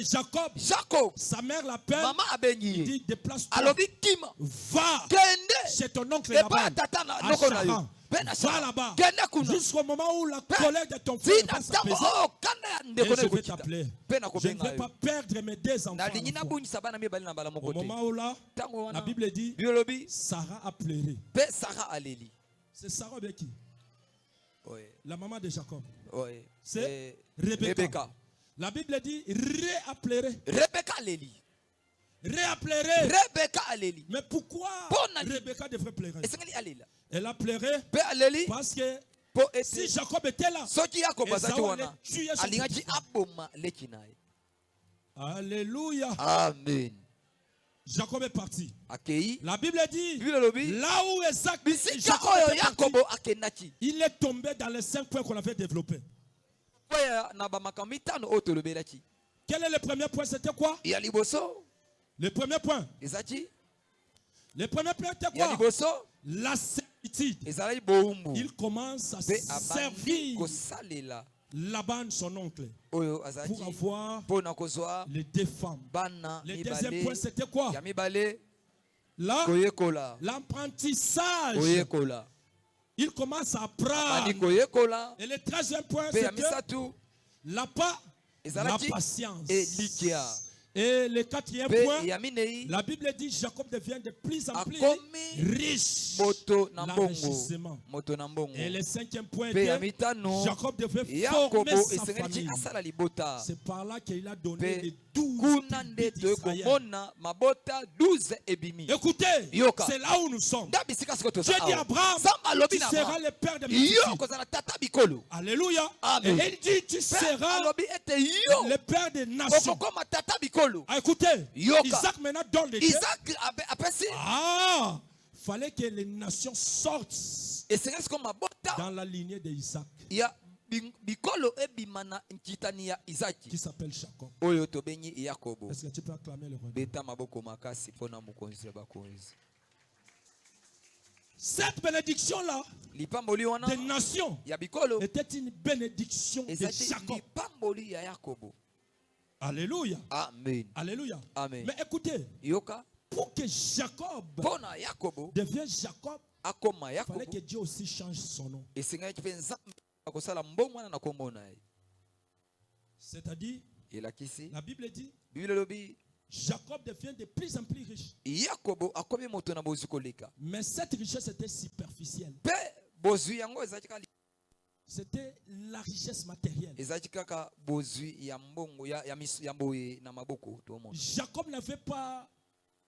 A: Jacob,
B: Jacob.
A: sa mère l'appelle,
B: Mama abengi.
A: il dit, déplace-toi,
B: Alobi kima.
A: va
B: Kende.
A: chez ton oncle
B: Epa
A: là-bas,
B: tata na
A: à
B: noko na yo.
A: Charan.
B: Pe na
A: Va
B: Charan.
A: là-bas,
B: Kende kuna.
A: jusqu'au moment où la colère de ton frère
B: Tina
A: va
B: tango
A: s'apaiser.
B: oh kanda ya
A: Et
B: ndeko
A: je
B: na
A: vais
B: ekokita.
A: t'appeler.
B: Pe na
A: Je ne
B: kobenga
A: vais
B: yo.
A: pas perdre mes deux enfants.
B: Na
A: à la
B: lingi na
A: fois.
B: bunyisa bana mibali na mbala
A: Au
B: moko te.
A: moment où là,
B: Tango
A: la
B: wana.
A: Bible dit,
B: Bible lobi.
A: Sarah a pleuré.
B: Pe Sarah aleli.
A: C'est Sarah avec qui?
B: Ouais.
A: La maman de Jacob.
B: Ouais.
A: C'est
B: Rebecca.
A: Rebecca. La Bible dit, Ré a pleuré.
B: Rebecca aleli.
A: Ré a pleuré.
B: Rebecca aleli.
A: Mais pourquoi
B: Bonne-
A: Rebecca devrait pleurer?
B: Esengeli alela.
A: Elle a pleuré
B: Pe aleli.
A: parce que
B: Po
A: si
B: ete.
A: Jacob était là,
B: Soki Yakobo azaki
A: Esaü
B: wana.
A: allait tuer son
B: Alingaki
A: petit frère.
B: aboma leki naye.
A: Alléluia.
B: Amen.
A: Jacob est parti.
B: Akei.
A: La Bible dit,
B: Bible lobi.
A: là où Isaac,
B: Bisika
A: Jacob
B: oyo
A: était parti,
B: Yakobo akendaki.
A: il est tombé dans les 5 points qu'on avait développés.
B: Oya na bamakambo mitano oyo tolobelaki.
A: Quel est le premier point? C'était quoi?
B: Ya liboso.
A: Le premier point.
B: Ezaki.
A: Le premier point était
B: Ya
A: quoi?
B: liboso.
A: La servitude.
B: Ezalaki bowumbu.
A: Il commence à
B: Pe abandi
A: servir
B: kosalela.
A: Laban, son oncle,
B: Oyo
A: pour
B: azaki
A: avoir
B: pona kozwa
A: les deux femmes.
B: bana
A: Le deuxième point,
B: mibale
A: c'était quoi?
B: ya mibale
A: Là,
B: koyekola
A: l'apprentissage.
B: koyekola
A: Il commence à
B: bani
A: apprendre.
B: koyekola
A: Et le 13e point,
B: pe ya
A: c'était
B: misatu
A: la
B: ezalaki
A: patience.
B: elikia
A: Et le 4e
B: pe
A: point,
B: ya minei
A: la Bible dit Jacob devient de plus en plus
B: akomi
A: riche.
B: moto na
A: L'enrichissement.
B: mbongo moto na mbongo
A: Et le 5e point
B: pe ya
A: était
B: mitano
A: Jacob devait
B: yakobo
A: former sa
B: esengeliki
A: famille.
B: asala libota
A: C'est par là qu'il a donné
B: pe
A: les 12
B: kuna
A: tribus
B: nde
A: d'Israël.
B: toyekomona mabota 12 ebimi
A: Écoutez,
B: Yoka.
A: c'est là où nous sommes.
B: nda bisika siko toza
A: Dieu dit à
B: awa.
A: Abraham,
B: Nzambe alobi
A: tu
B: na
A: seras
B: Abraham,
A: le père de
B: yo
A: multitudes.
B: kozala tata bikolo
A: Alléluia.
B: Amen.
A: Et il dit, tu
B: Pe
A: seras
B: alobi ete yo
A: le père des nations.
B: okokoma tata bikolo
A: Ah, écoutez,
B: Yoka.
A: Isaac maintenant donne les deux.
B: Isaac apesi
A: Ah, fallait que les nations sortent
B: esengeli siko mabota
A: dans la lignée d'Isaac,
B: ya bikolo ebima na nkitani ya Isaki
A: qui s'appelle Jacob.
B: oyo tobengi Yakobo.
A: Est-ce que tu peux acclamer le roi?
B: Beta maboko makasi mpona mokonzi ya bakonzi.
A: Cette bénédiction-là
B: Lipamboli wana
A: des nations
B: ya bikolo
A: était une bénédiction de
B: ezali
A: Jacob.
B: lipamboli ya Yakobo.
A: Alléluia.
B: Amen.
A: Alléluia.
B: Amen.
A: Mais écoutez,
B: Yoka
A: pour que Jacob
B: mpona Yakobo
A: devienne Jacob,
B: akoma
A: il fallait
B: Yakobo
A: que Dieu aussi change son nom.
B: esengaki mpe Nzambe akosala mbongo wana na kombo na ye.
A: C'est-à-dire,
B: Elakisi
A: la Bible dit,
B: Biblia elobi
A: Jacob devient de plus en plus riche.
B: Yakobo akomi moto na bozwi koleka.
A: Mais cette richesse était superficielle.
B: Mpe bozwi yango ezalaki kaka
A: C'était la richesse matérielle.
B: ezalaki kaka bozwi ya mbongo ya mboye na maboko tomona.
A: Jacob n'avait pas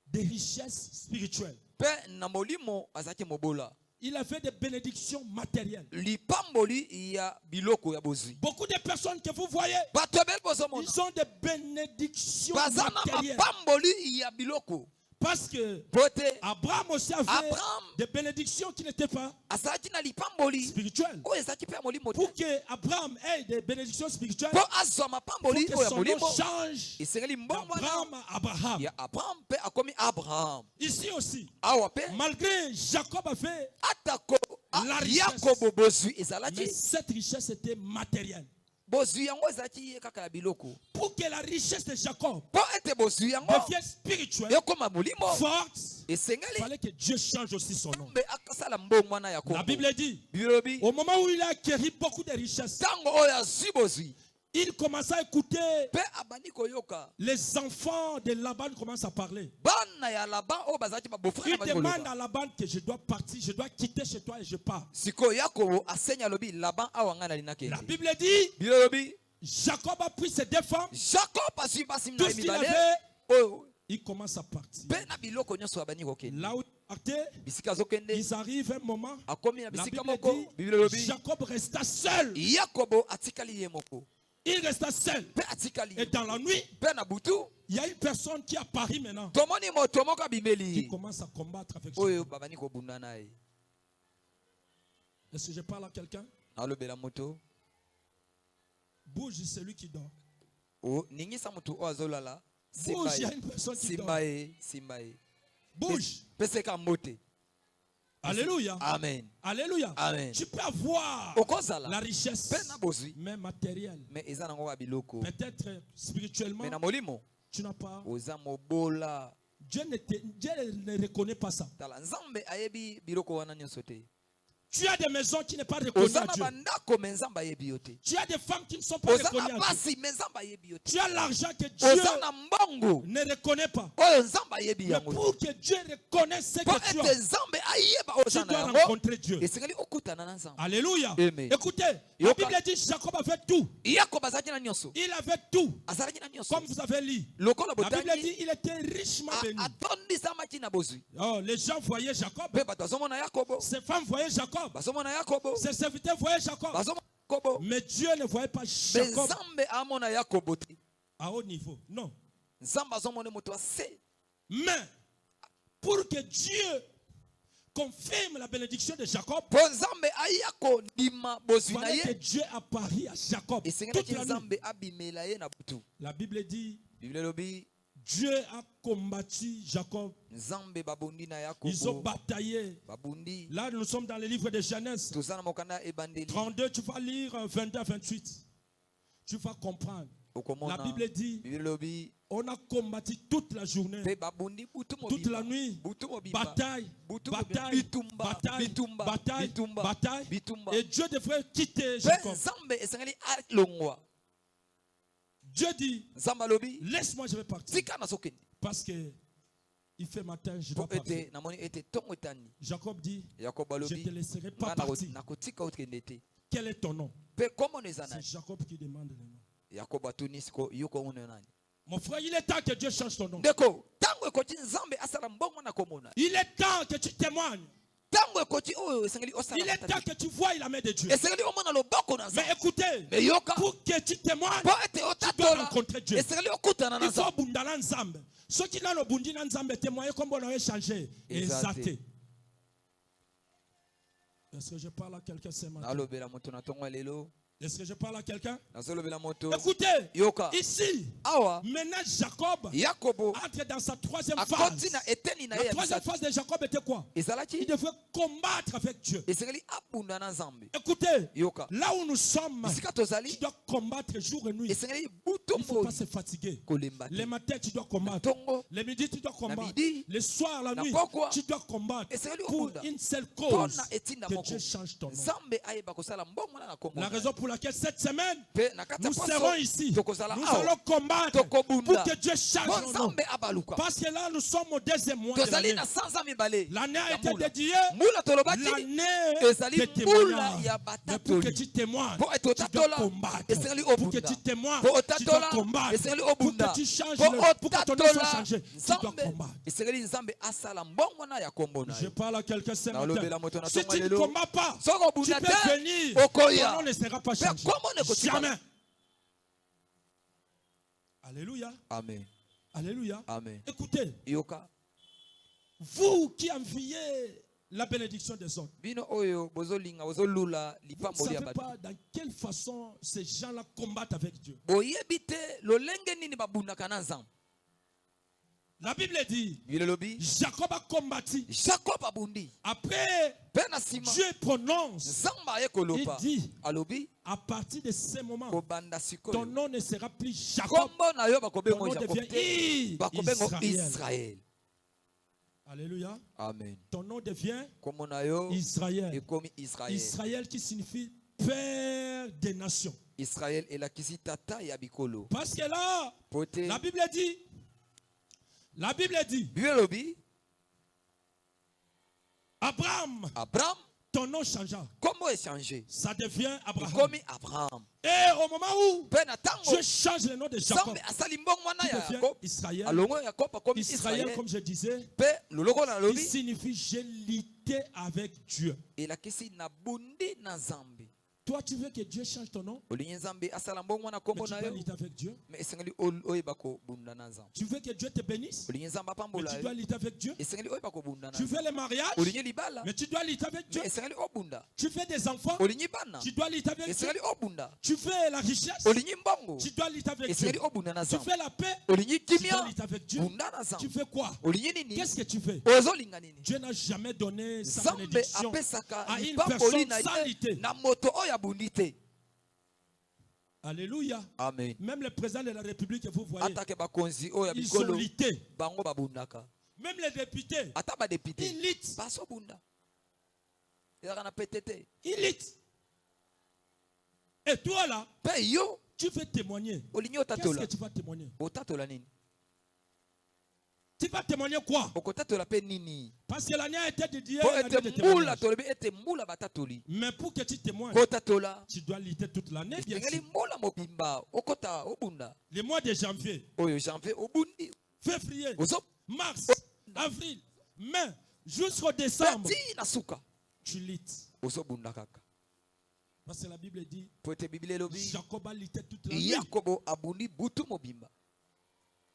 A: de richesse spirituelle.
B: Mpe na molimo azalaki mobola.
A: Il avait des bénédictions matérielles.
B: Lipamboli ya biloko ya bozwi.
A: Beaucoup de personnes que vous voyez,
B: Bato ebele bozomona
A: ils ont des bénédictions
B: baza na
A: matérielles.
B: mapamboli ya biloko.
A: Parce que
B: Pote
A: Abraham aussi avait
B: Abraham
A: des bénédictions qui n'étaient pas
B: azalaki na lipamboli
A: spirituelles.
B: oyo ezalaki mpe ya molimo te.
A: Pour que Abraham ait des bénédictions spirituelles,
B: Mpo azwa
A: pour
B: mapamboli
A: que
B: oyo ya
A: son nom
B: molimo
A: change
B: esengeli mbongo
A: d'Abraham
B: wana
A: à Abraham.
B: ya Abraham mpe akomi Abraham.
A: Ici aussi,
B: Awa mpe
A: malgré Jacob avait,
B: atako
A: La richesse.
B: Yakobo bozwi
A: mais
B: ezalaki
A: cette richesse était matérielle.
B: bozwi yango ezalaki ye kaka ya biloko.
A: Pour que la richesse de Jacob
B: Mpo ete bozwi yango
A: devienne spirituelle,
B: ekoma molimo
A: forte, il
B: esengeli
A: fallait que Dieu change aussi son nom.
B: mbe akasala mbongo wana ya
A: La
B: kombo.
A: Bible dit,
B: Bilobi
A: au moment où il a acquis beaucoup de richesses,
B: tango oyo azwi bozwi
A: il commença à écouter
B: mpe abandi koyoka
A: les enfants de Laban commencent à parler.
B: bana ya Laban oyo bazalaki babofrère
A: Il
B: na bandi
A: demande
B: koloba.
A: à Laban que je dois partir, je dois quitter chez toi et je pars.
B: Sikoyo Yakobo asenya alobi Laban awa ngai nali
A: La
B: nakende.
A: Bible dit,
B: Bilobi
A: Jacob a pris ses deux femmes,
B: Jacob azwi basi
A: tout
B: na
A: ce qu'il
B: mibale
A: avait,
B: oyo
A: il commence à partir.
B: mpe na biloko nyonso abandi kokende.
A: Là où il partait,
B: Bisika azokende
A: ils arrivent un moment,
B: akomi na
A: la
B: bisika
A: Bible
B: moko. Biblia elobi
A: dit, Jacob resta seul.
B: Yakobo atikali ye moko
A: Il resta seul.
B: mpe atikali
A: Et dans la nuit,
B: mpe na butu
A: il y a une personne qui apparaît maintenant,
B: tomoni moto moko
A: qui
B: abimeli
A: commence à combattre avec
B: oyo
A: Jacob.
B: babandi kobunda na ye.
A: Est-ce que je parle à quelqu'un?
B: Alobela moto
A: Bouge celui qui dort.
B: o ningisa moto oyo azolala
A: Bouge, il y a une personne qui dort.
B: simba ye
A: Bouge.
B: peseka mbote.
A: Alléluia.
B: Amen.
A: Alléluia.
B: Amen.
A: Tu peux avoir
B: Okozala
A: la richesse,
B: mpe na bozwi
A: mais matérielle.
B: me eza nango ba biloko
A: Peut-être spirituellement,
B: me na molimo
A: tu n'as pas.
B: oza mobola.
A: Dieu ne reconnaît pas ça.
B: Tala Nzambe ayebi biloko wana nyonso te.
A: Tu as des maisons qui ne sont pas reconnues
B: Oza
A: à
B: na
A: Dieu.
B: bandako me Nzambe ayebi yo te.
A: Tu as des femmes qui ne sont pas
B: Oza
A: reconnues
B: na
A: à Dieu.
B: basi me Nzambe ayebi yo te.
A: Tu as l'argent que Dieu
B: Oza na mbongo
A: ne reconnaît pas.
B: oyo Nzambe ayebi
A: Mais
B: yango.
A: pour que Dieu reconnaisse ce
B: Po
A: que tu
B: ete
A: as,
B: Nzambe ayeba
A: tu
B: oza na
A: dois
B: yango
A: rencontrer Dieu.
B: esengeli okutana na Nzambe.
A: Alléluia.
B: Amen.
A: Écoutez, la
B: Yoka.
A: Bible dit Jacob avait tout.
B: Yakobo azalaki na nyonso.
A: Il avait tout.
B: Azalaki na nyonso.
A: Comme vous avez lu.
B: Lokola
A: La Bible
B: botangi
A: dit il était richement béni.
B: atondisamaki na bozwi.
A: Oh, les gens voyaient Jacob.
B: Mpe bato bazomona Yakobo.
A: Ses femmes voyaient Jacob.
B: Bazomona Yakobo.
A: Ses serviteurs voyaient Jacob.
B: Bazomona Yakobo.
A: Mais Dieu ne voyait pas
B: Mpe
A: Jacob
B: Nzambe amona Yakobo te.
A: à haut niveau. Non.
B: Nzambe azomona moto ase.
A: Mais pour que Dieu confirme la bénédiction de Jacob,
B: Po Nzambe aya kondima bozwi
A: il
B: na
A: fallait que
B: ye.
A: Dieu apparaît à Jacob toute
B: Esengelaki
A: la nuit.
B: Nzambe abimela ye na butu.
A: La Bible dit
B: Biblia elobi
A: Dieu a combattu Jacob.
B: Nzambe babundi na
A: Ils ont
B: Yakobo.
A: bataillé.
B: Babundi.
A: Là, nous sommes dans le livre de Genèse.
B: Tozana mokanda ebandeli.
A: 32, tu vas lire 22 à 28. tu vas comprendre. La Bible dit, on a combattu toute la journée, toute la nuit, bataille, bataille, bataille, bataille, bataille, et Dieu devrait quitter Jacob. Dieu dit, laisse-moi, je vais partir. Parce que il fait matin, je dois partir. Jacob dit, je ne te laisserai pas partir. Quel est ton nom? C'est Jacob qui demande le nom. Mon frère, il est temps que Dieu change ton nom. Il est temps que tu témoignes. Il est temps que tu vois la main de Dieu. Mais écoutez, pour que tu témoignes, tu dois rencontrer Dieu. Il faut bundala nzambe. Ceux qui n'ont pas bundina nzambe témoigner comme on a échangé. Exacté. Est-ce que je parle à quelqu'un ce matin? Est-ce que je parle à quelqu'un? Écoutez, ici, maintenant Jacob entre dans sa troisième phase. La troisième phase de Jacob était quoi? Il devait combattre avec Dieu. Écoutez, là où nous sommes, tu dois combattre jour et nuit. Il ne faut pas se fatiguer. Les matins, tu dois combattre. Les midis, tu dois combattre. Les soirs, la nuit, tu dois combattre. Pour une seule cause, que Dieu change ton nom. La raison pour laquelle cette semaine, nous serons ici. Nous allons combattre pour que Dieu change nos noms. Parce que là, nous sommes au deuxième mois de l'année. L'année a été dédiée. L'année de témoignage. Mais pour que tu témoignes, tu dois combattre. Pour que tu témoignes, tu dois combattre. Pour que tu changes, pour que ton nom soit changé, tu dois combattre. Je parle à quelqu'un ce matin. Si tu ne combats pas, tu peux venir. Ton nom ne sera pas changé. Jamais. Alléluia.
B: Amen.
A: Alléluia.
B: Amen.
A: Écoutez, vous qui enviez la bénédiction des autres, vous ne savez pas dans quelle façon ces gens-là combattent avec Dieu. La Bible dit, Jacob a combattu. Après, Dieu prononce. Il dit, à partir de ce moment, ton nom ne sera plus Jacob. Ton nom devient Israël. Alléluia.
B: Amen.
A: Ton nom devient Israël. Israël qui signifie Père des nations.
B: Israël est la kisitata ya bikolo.
A: Parce que là, la Bible dit, Abraham, ton nom changea.
B: Comment est changé?
A: Ça devient Abraham.
B: Comme Abraham.
A: Et au moment où je change le nom de Jacob, qui devient Israël. Israël, comme je disais, il signifie j'ai lutté avec Dieu. Toi, tu veux que Dieu change ton nom? Mais tu dois lutter avec Dieu. Tu veux que Dieu te bénisse? Mais tu dois lutter avec Dieu. Tu veux le mariage? Mais tu dois lutter avec Dieu. Tu fais des enfants? Tu dois lutter avec Dieu. Tu fais la richesse? Tu dois lutter avec Dieu. Tu fais la paix? Tu dois lutter avec Dieu. Tu fais quoi? Qu'est-ce que tu fais? Dieu n'a jamais donné sa bénédiction à une personne sans lutter. Alléluia.
B: Amen.
A: Même le président de la République, vous voyez, ils ont lutté. Même les députés, ils luttent. Ils luttent. Et toi là, tu veux témoigner. Qu'est-ce que tu vas témoigner? Tu vas témoigner quoi? Parce que l'année a été dédiée à l'année de témoignage. Mais pour que tu témoignes, tu dois lutter toute l'année. Les mois de janvier, février, mars, avril, mai, jusqu'au décembre, tu luttes. Parce que la Bible dit, Jacob a lutté toute la nuit.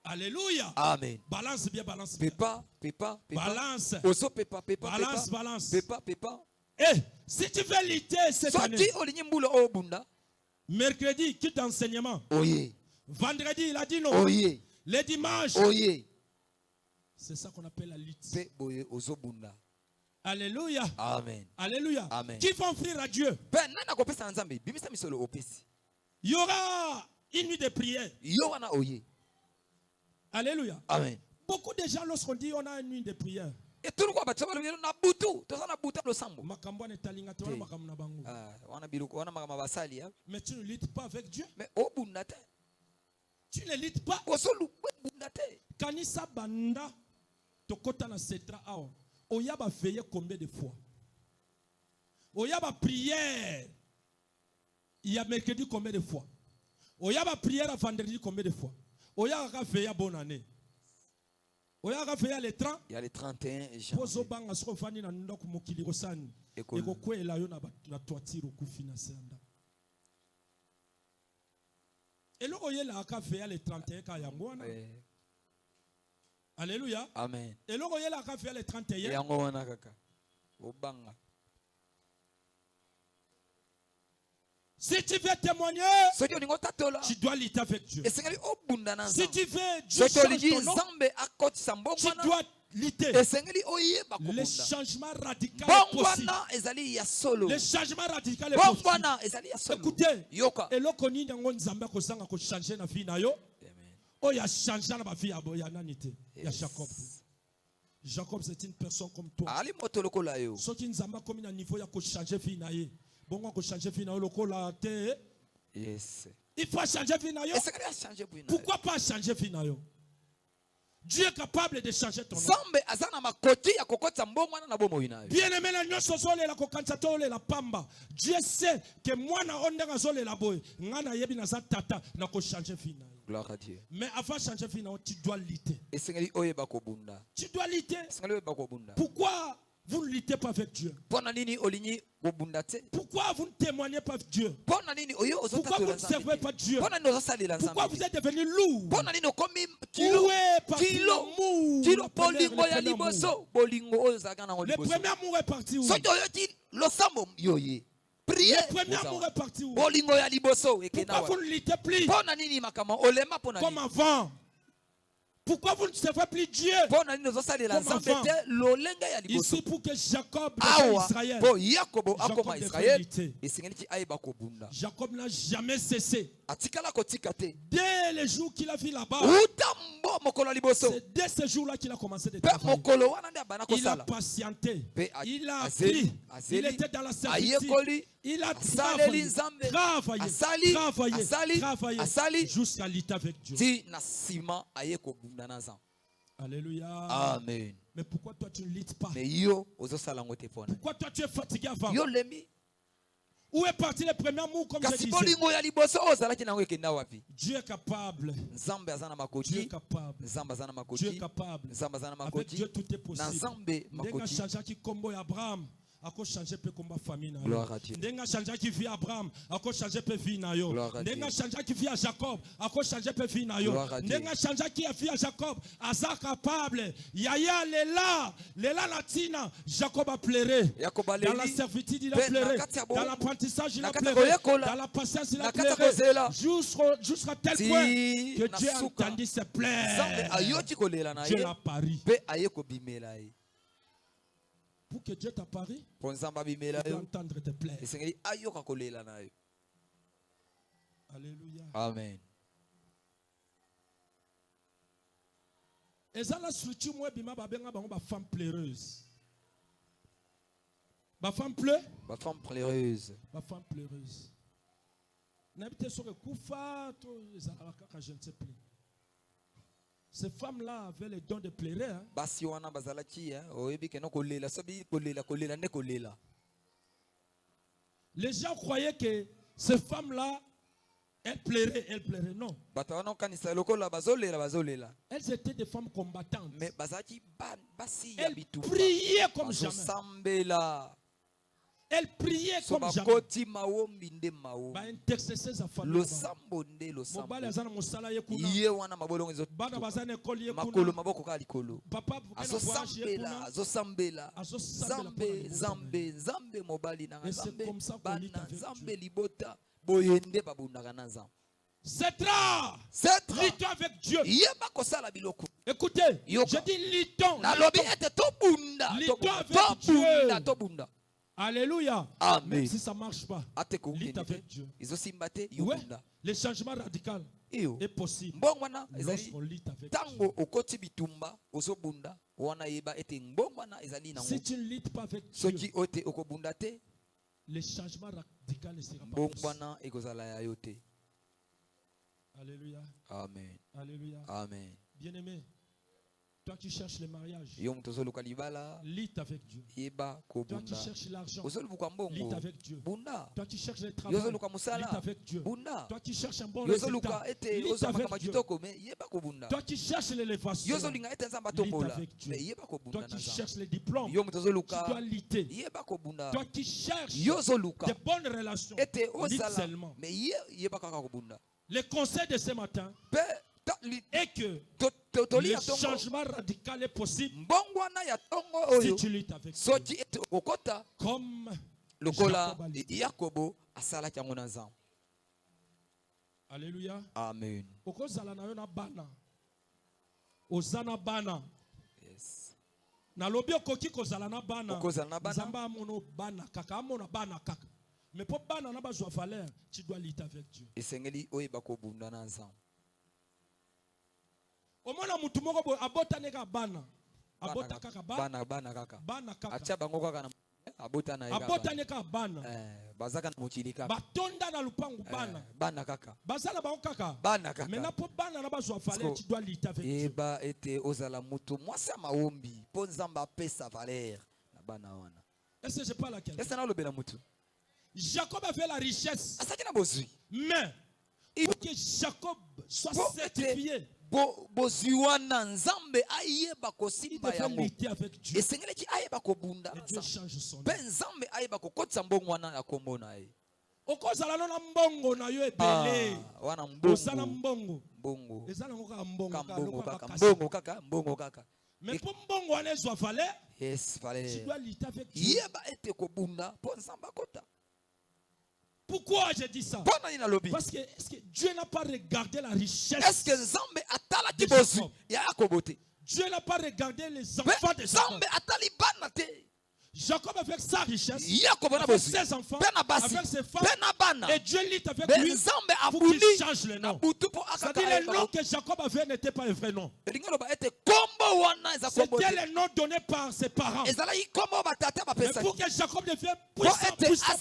A: Alléluia.
B: Amen.
A: Balance bien, balance bien. Balance. Balance. Eh, si tu veux lutter cette année, mercredi, quitte enseignement. Vendredi, il a dit non. Le dimanche, c'est ça qu'on appelle la lutte. Alléluia.
B: Amen.
A: Alléluia.
B: Amen.
A: Qui va offrir à Dieu? Il y aura une nuit de prière. Alléluia.
B: Amen.
A: Beaucoup de gens, lorsqu'on dit on a une nuit de prière,
B: Et tout le monde va
A: mais tu ne luttes pas avec Dieu.
B: mais
A: Tu ne luttes pas. Kanisa banda tokota na setra ao. Oya ba veiller combien de fois? Oya ba prière. Il y a mercredi combien de fois? Oya ba prière à vendredi combien de fois? Oya ga veiller bonne année. Oya ga veiller les 30.
B: Il y a les 31 janvier.
A: Pozo banga so fani na ndoko mokili rosani. Eko kwela yo na toitiro ku financer nda. Et le oye la ka veiller les 31 ka yangwana. Alléluia.
B: Amen.
A: Et le oye la ka veiller les 31.
B: Yangwana kaka. Obanga.
A: Si tu veux témoigner, tu dois lutter avec Dieu. Si tu veux Dieu change ton nom, tu dois lutter. Le changement radical est possible. Le changement radical est possible. Écoutez, et là qu'on y a un Nzamba qui a changé la vie na yo, oh il a changé la vie ya nanité. Il y a Jacob. Jacob c'est une personne comme toi. Ce qui Nzamba comme un niveau ya ko changer vie na ye. Bon, on va changer vie na yo lokola te.
B: Yes.
A: Il faut changer vie na yo. Pourquoi pas changer vie na yo? Dieu est capable de changer ton nom. Bien aimé la nyonso zole la kokanza tole la pamba. Dieu sait que moi na ondanga zole la boy. Ngana yebi na za tata na ko changer vie na yo.
B: Gloire à Dieu.
A: Mais avant de changer vie na yo, tu dois lutter. Tu dois lutter. Pourquoi vous ne luttez pas avec Dieu? Pourquoi vous ne témoignez pas avec Dieu? Pourquoi vous ne servez pas Dieu? Pourquoi vous êtes devenu lourd? Où est parti l'amour? Le premier amour est parti où? Le premier amour est parti où? Pourquoi vous ne luttez plus comme avant? Pourquoi vous ne servez plus Dieu comme avant? Ici pour que Jacob devienne Israël, Jacob n'a jamais cessé. Dès le jour qu'il a vu là-bas, c'est dès ce jour-là qu'il a commencé de travailler. Il a patienté, il a appris, il était dans la servitude, il a travaillé jusqu'à lutter avec Dieu. Alléluia.
B: Amen.
A: Mais pourquoi toi tu ne luttes pas? Pourquoi toi tu es fatigué avant? Où est parti le premier amour comme je disais? Dieu est capable. Dieu est capable. Dieu est capable. Avec Dieu tout est possible. Ndenga chanja ki kombo ya Abraham. Ako changer pe komba famille na yo. Ndenga chanja ki vie Abraham, ako changer pe vie na yo. Ndenga chanja ki vie Jacob, ako changer pe vie na yo. Ndenga chanja ki vie Jacob, aza capable. Yaya lela latina, Jacob a pleuré. Dans la servitude il a pleuré. Dans l'apprentissage il a pleuré. Dans la patience il a pleuré. Jusqu'à tel point que Dieu a entendu ses plaies. Dieu l'a pari. Pour que Dieu t'apparue, il doit entendre tes plaies. Alléluia.
B: Amen.
A: Et ça la structure moi bima ba benga bango ba femme pleureuse. Ba femme pleureuse.
B: Ba femme pleureuse.
A: Ba femme pleureuse. N'habite sur le kufa to ezalaka je ne sais plus. Ces femmes-là avaient le don de pleurer. Les gens croyaient que ces femmes-là, elles pleuraient. Non. Elles étaient des femmes combattantes. Elles priaient comme jamais. Elle priait comme jamais. C'est rare. Luttons avec Dieu. Écoutez, je dis luttons. Luttons avec Dieu. Alléluia.
B: Amen.
A: Même si ça ne marche pas, lutte avec Dieu. Ouais, le changement radical est possible lorsqu'on lutte avec Dieu. Si tu ne luttes pas avec Dieu, le changement radical ne sera pas possible. Alléluia.
B: Amen.
A: Alléluia.
B: Amen.
A: Bien-aimé, toi qui cherches le mariage, lutte avec Dieu. Toi qui cherches l'argent, lutte avec Dieu. Toi qui cherches le travail, lutte avec Dieu. Toi qui cherches un bon résultat, lutte avec Dieu. Toi qui cherches l'élévation, lutte avec Dieu. Toi qui cherches les diplômes, tu dois lutter. Toi qui cherches de bonnes relations, lutte seulement. Le conseil de ce matin est que le changement radical est possible si tu luttes avec Dieu. Comme
B: Jacob a lutté.
A: Alléluia.
B: Amen.
A: Yes. Nalobi okoki kozala na bana. Nzamba amono bana kaka amona bana kaka. Mais pour bana na bazwa valeur, tu dois lutter avec Dieu.
B: Esengeli oyeba ko bunda na nzambe.
A: Omona mutu moko abota neka bana. Abota kaka
B: bana kaka.
A: Bana kaka.
B: Acha bango kaka na abota na
A: eka. Abota neka bana.
B: Bazaka na mochilika.
A: Batonda na lupangu bana.
B: Bana kaka.
A: Bazala bango kaka.
B: Bana kaka.
A: Mais na po bana na bazwa valeur, tu dois lutter avec Dieu.
B: Eba ete ozala mutu mwasa maombi. Po nzamba pesa valeur na bana wana.
A: Est-ce que je parle à quelqu'un?
B: Est-ce que na lobela mutu?
A: Jacob avait la richesse. Mais pour que Jacob soit certifié,
B: nzambe ayeba kosimba yango. Esengeleki ayeba kobunda.
A: Dieu change son nom.
B: Pe nzambe ayeba kokotisa mbongo wana ya kombo na ye.
A: Okozala na mbongo na yo ebele.
B: Wana mbongo.
A: Osala mbongo.
B: Mbongo.
A: Ezala ngoka mbongo
B: kaka. Mbongo kaka.
A: Mais pour mbongo wana ezwa valeur.
B: Yes, valeur.
A: Tu dois lutter avec Dieu.
B: Yeba ete kobunda po nzamba kota.
A: Pourquoi j'ai dit ça? Parce que est-ce que Dieu n'a pas regardé la richesse?
B: Est-ce que Nzambe atala kibosu ya Yakobote?
A: Dieu n'a pas regardé les enfants de Jacob.
B: Nzambe atali bana te.
A: Jacob avec sa richesse,
B: avec
A: ses enfants, avec ses femmes, et Dieu lutte avec lui pour qu'il change le nom. C'est-à-dire le nom que Jacob avait n'était pas un vrai nom. C'était le nom donné par ses parents. Mais pour que Jacob devienne puissant,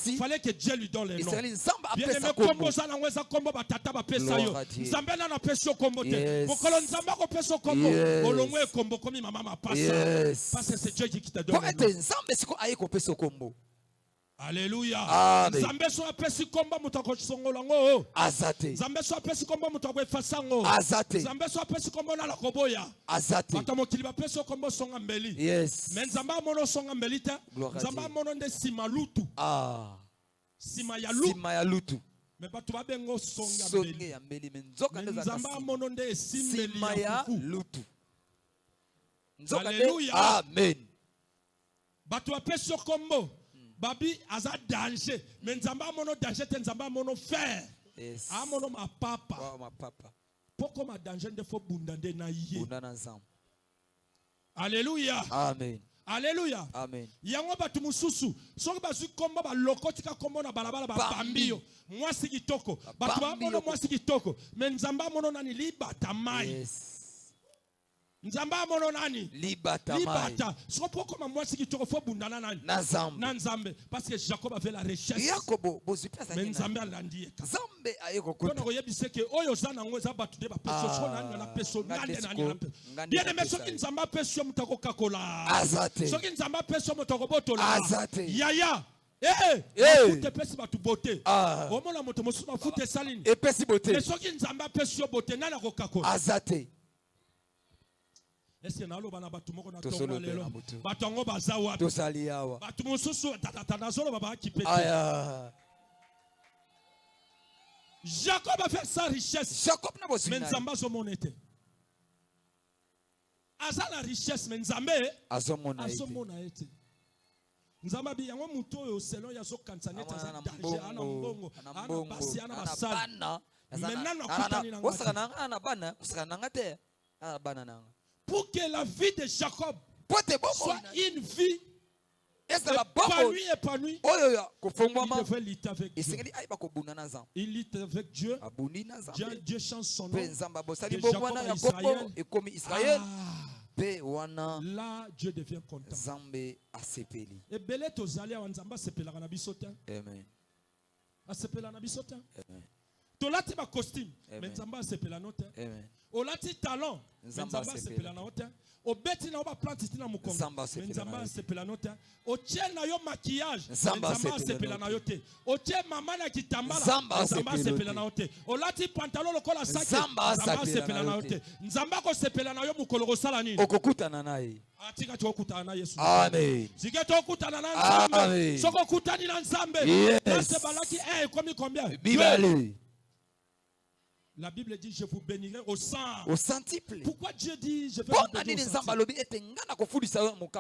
A: il fallait que Dieu lui donne le nom. Bien aimé, kombo zalangweza kombo batata bapesa yo. Nzambe na pesa kombo te. Bokolo nzambe ko pesa kombo. Olongwe kombo komi mama mapasa. Parce que c'est Dieu qui te donne. Alléluia. Nzambe so apesi komba mutako songola ngo.
B: Azate.
A: Nzambe so apesi komba mutako efasa ngo.
B: Azate.
A: Nzambe so apesi komba na la koboya.
B: Azate.
A: Batamo kiliba pesi komba songa mbeli.
B: Yes.
A: Mais nzambe mono songa mbeli ta. Nzambe mono nde sima lutu. Sima ya lutu.
B: Sima ya lutu.
A: Mais batu babengo songa mbeli.
B: Ya mbeli menzoka nde zaka.
A: Nzambe mono nde
B: sima ya lutu.
A: Alléluia.
B: Amen.
A: Batu apesi kombo. Babi aza danger, mais nzamba mono danger te nzamba mono faire.
B: Yes.
A: A mono ma papa.
B: Wow, ma papa.
A: Pourquoi ma danger de fo bundande na yé.
B: Bundana nzamba.
A: Alléluia.
B: Amen.
A: Alléluia.
B: Amen.
A: Yango batu mususu, soki bazu komba ba lokotika kombo na balabala ba bambio. Mwasi kitoko. Batu ba mono mwasi kitoko, mais nzamba mono nani libata mai.
B: Yes.
A: Nzamba mono nani?
B: Libata.
A: So pourquoi moi si qui te refait bundana nani? Nanzambe. Parce que Jacob avait la richesse.
B: Jacob bozu pesa
A: mais Nzambe alandi.
B: Nzambe ayeko kota.
A: Kono yebise ke oyo zana ngoza batu de ba peso so nani na peso nande nani na peso. Bien aimé soki Nzamba peso mutako kakola.
B: Azate.
A: Soki Nzamba peso mutako botola.
B: Azate.
A: Yaya. Fute pesi batu bote. Omona moto mosusu ba fute salini.
B: E pesi bote.
A: Mais soki Nzamba peso bote nana ko kakola.
B: Azate.
A: Est-ce que nalo bana batu moko na tongo lelo batongo bazawa
B: tosali awa
A: batu mususu tata zolo baba kipete
B: aya
A: Jacob a fait sa richesse.
B: Jacob na bosi
A: mais nzamba zo monete aza la richesse mais nzambe
B: azomona
A: ete nzamba bi yango muto yo selon ya zo kanzane taza danger ana mbongo ana basi ana basala maintenant nakutani na
B: ngata ana bana kusana ngate ana bana nanga
A: pour que la vie de Jacob soit une vie épanoui, il devait lutter avec Dieu. Il lutte avec Dieu. Dieu change son nom. De Jacob à Israël. Là, Dieu devient content. Et belé tozali wa nzamba sepelaka na biso te.
B: Amen.
A: Asepela na biso te. Tolati ba costume, mais nzamba asepela no te. Olati talon, mais nzamba asepela na te. Obeti na ba plante tina mukongo, mais nzamba asepela no te. Otie na yo maquillage, nzamba asepela na yo te. Otie mama na kitambala, nzamba asepela na yo te. Olati pantalon lokola saki, nzamba asepela na yo te. Nzamba ko sepela na yo mukolo kosala nini?
B: Okokutana naye.
A: Atika chokutana na Yesu.
B: Amen.
A: Zige tokutana na Nzambe. Soko kutani na Nzambe. Nase balaki komi combien?
B: Bibale.
A: La Bible dit je vous bénirai au sang.
B: Au centuple.
A: Pourquoi Dieu dit je vais vous bénir au centuple?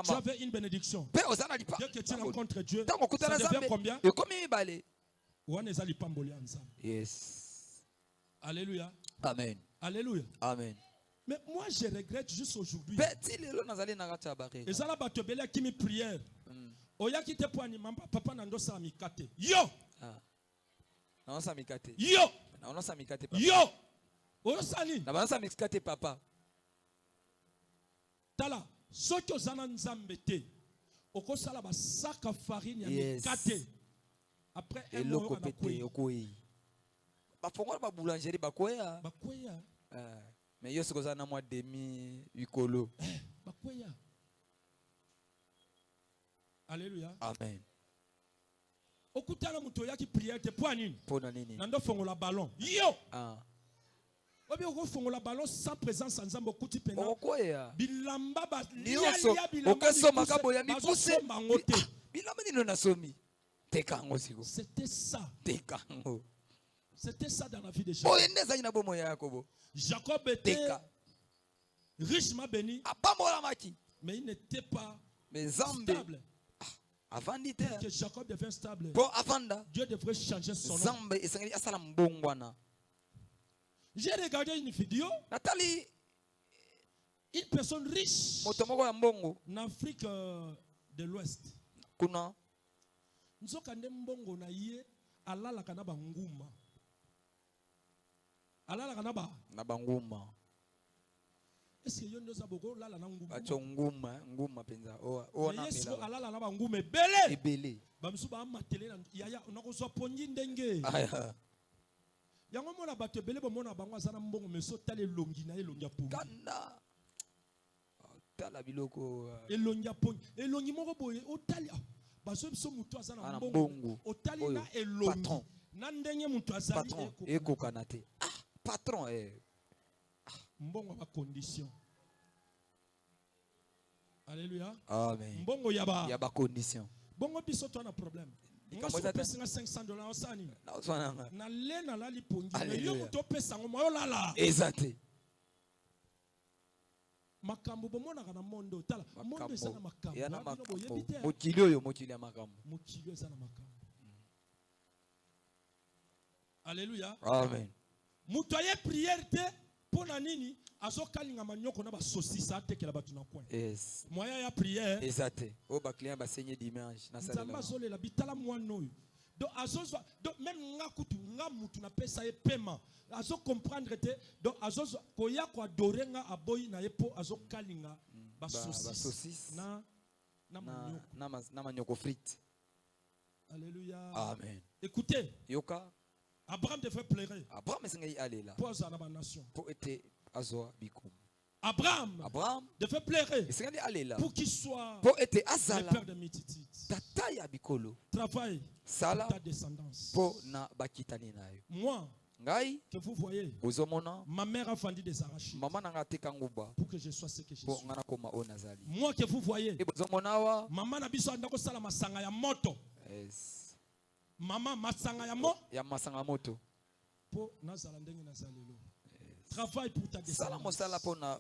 A: Tu avais une bénédiction. Dès que tu rencontres Dieu, ça devient combien?
B: Yes.
A: Alléluia.
B: Amen.
A: Alléluia.
B: Amen.
A: Mais moi je regrette juste aujourd'hui. Et ça là batobela qui me prière. Oya qui te poani mamba papa nando sa mikate. Yo.
B: Non sa mikate.
A: Yo.
B: Non sa mikate papa.
A: Yo. Oyo sani.
B: Na ba sa mikate papa.
A: Tala soki ozana nzambe te. Okosala ba saka farine ya mikate. Après un mois na koyi.
B: Ba fongola ba boulangerie ba koya.
A: Ba koya.
B: Mais yo soko za na mois demi ukolo.
A: Bakoya. Alléluia.
B: Amen.
A: Okutana muto yaki prière te po nini?
B: Pona nini?
A: Nando fongola ballon. Yo.
B: Obi
A: oko fongola ballon sans présence nzambo kuti penga.
B: Okoya.
A: Bilamba ba
B: lia bilamba. Okesoma kaboya mi pousse. Bilamba nino na somi. Tekango siko.
A: C'était ça.
B: Tekango.
A: C'était ça dans la vie de Jacob. Jacob était richement béni, mais il n'était pas stable. Pour que Jacob devienne stable, Dieu devrait changer son nom. J'ai regardé une vidéo. Une personne riche en Afrique de l'Ouest. Nous mbongo na ye alala kana banguma. Alala kana ba
B: na banguma.
A: Est-ce que yondo za boko lala na nguma?
B: Bacho nguma penza. O
A: na Yesu alala na banguma ebele.
B: Ebele.
A: Bamsu ba matele na yaya unakozwa pongi ndenge.
B: Aya.
A: Yango mona bato ebele bo mona bango azana mbongo meso tale longi na elongi pongi.
B: Kanda. Tala biloko.
A: Elongi pongi. Elongi moko boye o tali. Baso biso mutu azana mbongo. O tali na elongi.
B: Patron.
A: Na ndenge mutu azali
B: eko kanate. Patron
A: mbongo ba condition. Alléluia.
B: Amen.
A: Mbongo
B: yaba condition.
A: Bongo biso to na problème. Nga so pesa $500 osani. Na lena la lipongi. Mais yo muto pesa ngo moyo lala.
B: Exact.
A: Makambo bomona kana mondo tala. Mondo esana makambo.
B: Ya na makambo. Mokili ya makambo.
A: Mokili esana makambo. Alléluia.
B: Amen.
A: Mutoye prière te pona nini azokalinga manyoko na ba saucisse atekela batu na coin.
B: Yes.
A: Moya ya prière.
B: Exact. O ba client ba saigner d'image na salle.
A: Nzamba zolela bitala mwana oyo. Donc azozo donc même ngakutu ngamutu na pesa e paiement. Azo comprendre te donc azozo koya ko adorer nga aboyi na yepo azokalinga ba saucisse na
B: manyoko frites.
A: Alléluia.
B: Amen.
A: Écoutez.
B: Yoka.
A: Abraham devait pleurer.
B: Abraham est allé là.
A: Pour la nation.
B: Pour être azoa bikum.
A: Abraham devait pleurer.
B: Il allé là.
A: Pour qu'il soit
B: pour être azala.
A: Le père de Mititi.
B: Tata ya bikolo.
A: Travail.
B: Sala.
A: Ta descendance.
B: Pour na bakitani nayo.
A: Moi.
B: Ngai.
A: Que vous voyez. Ma mère a vendu des arachides.
B: Maman nanga tekanguba.
A: Pour que je sois ce que je suis.
B: Pour ngana koma onazali.
A: Moi que vous voyez.
B: Maman
A: na biso andako sala masanga ya moto.
B: Yes.
A: Maman masanga
B: ya masanga moto
A: po nazala ndenge nazalelo. Travail pour ta descendance.
B: Sala mosala pona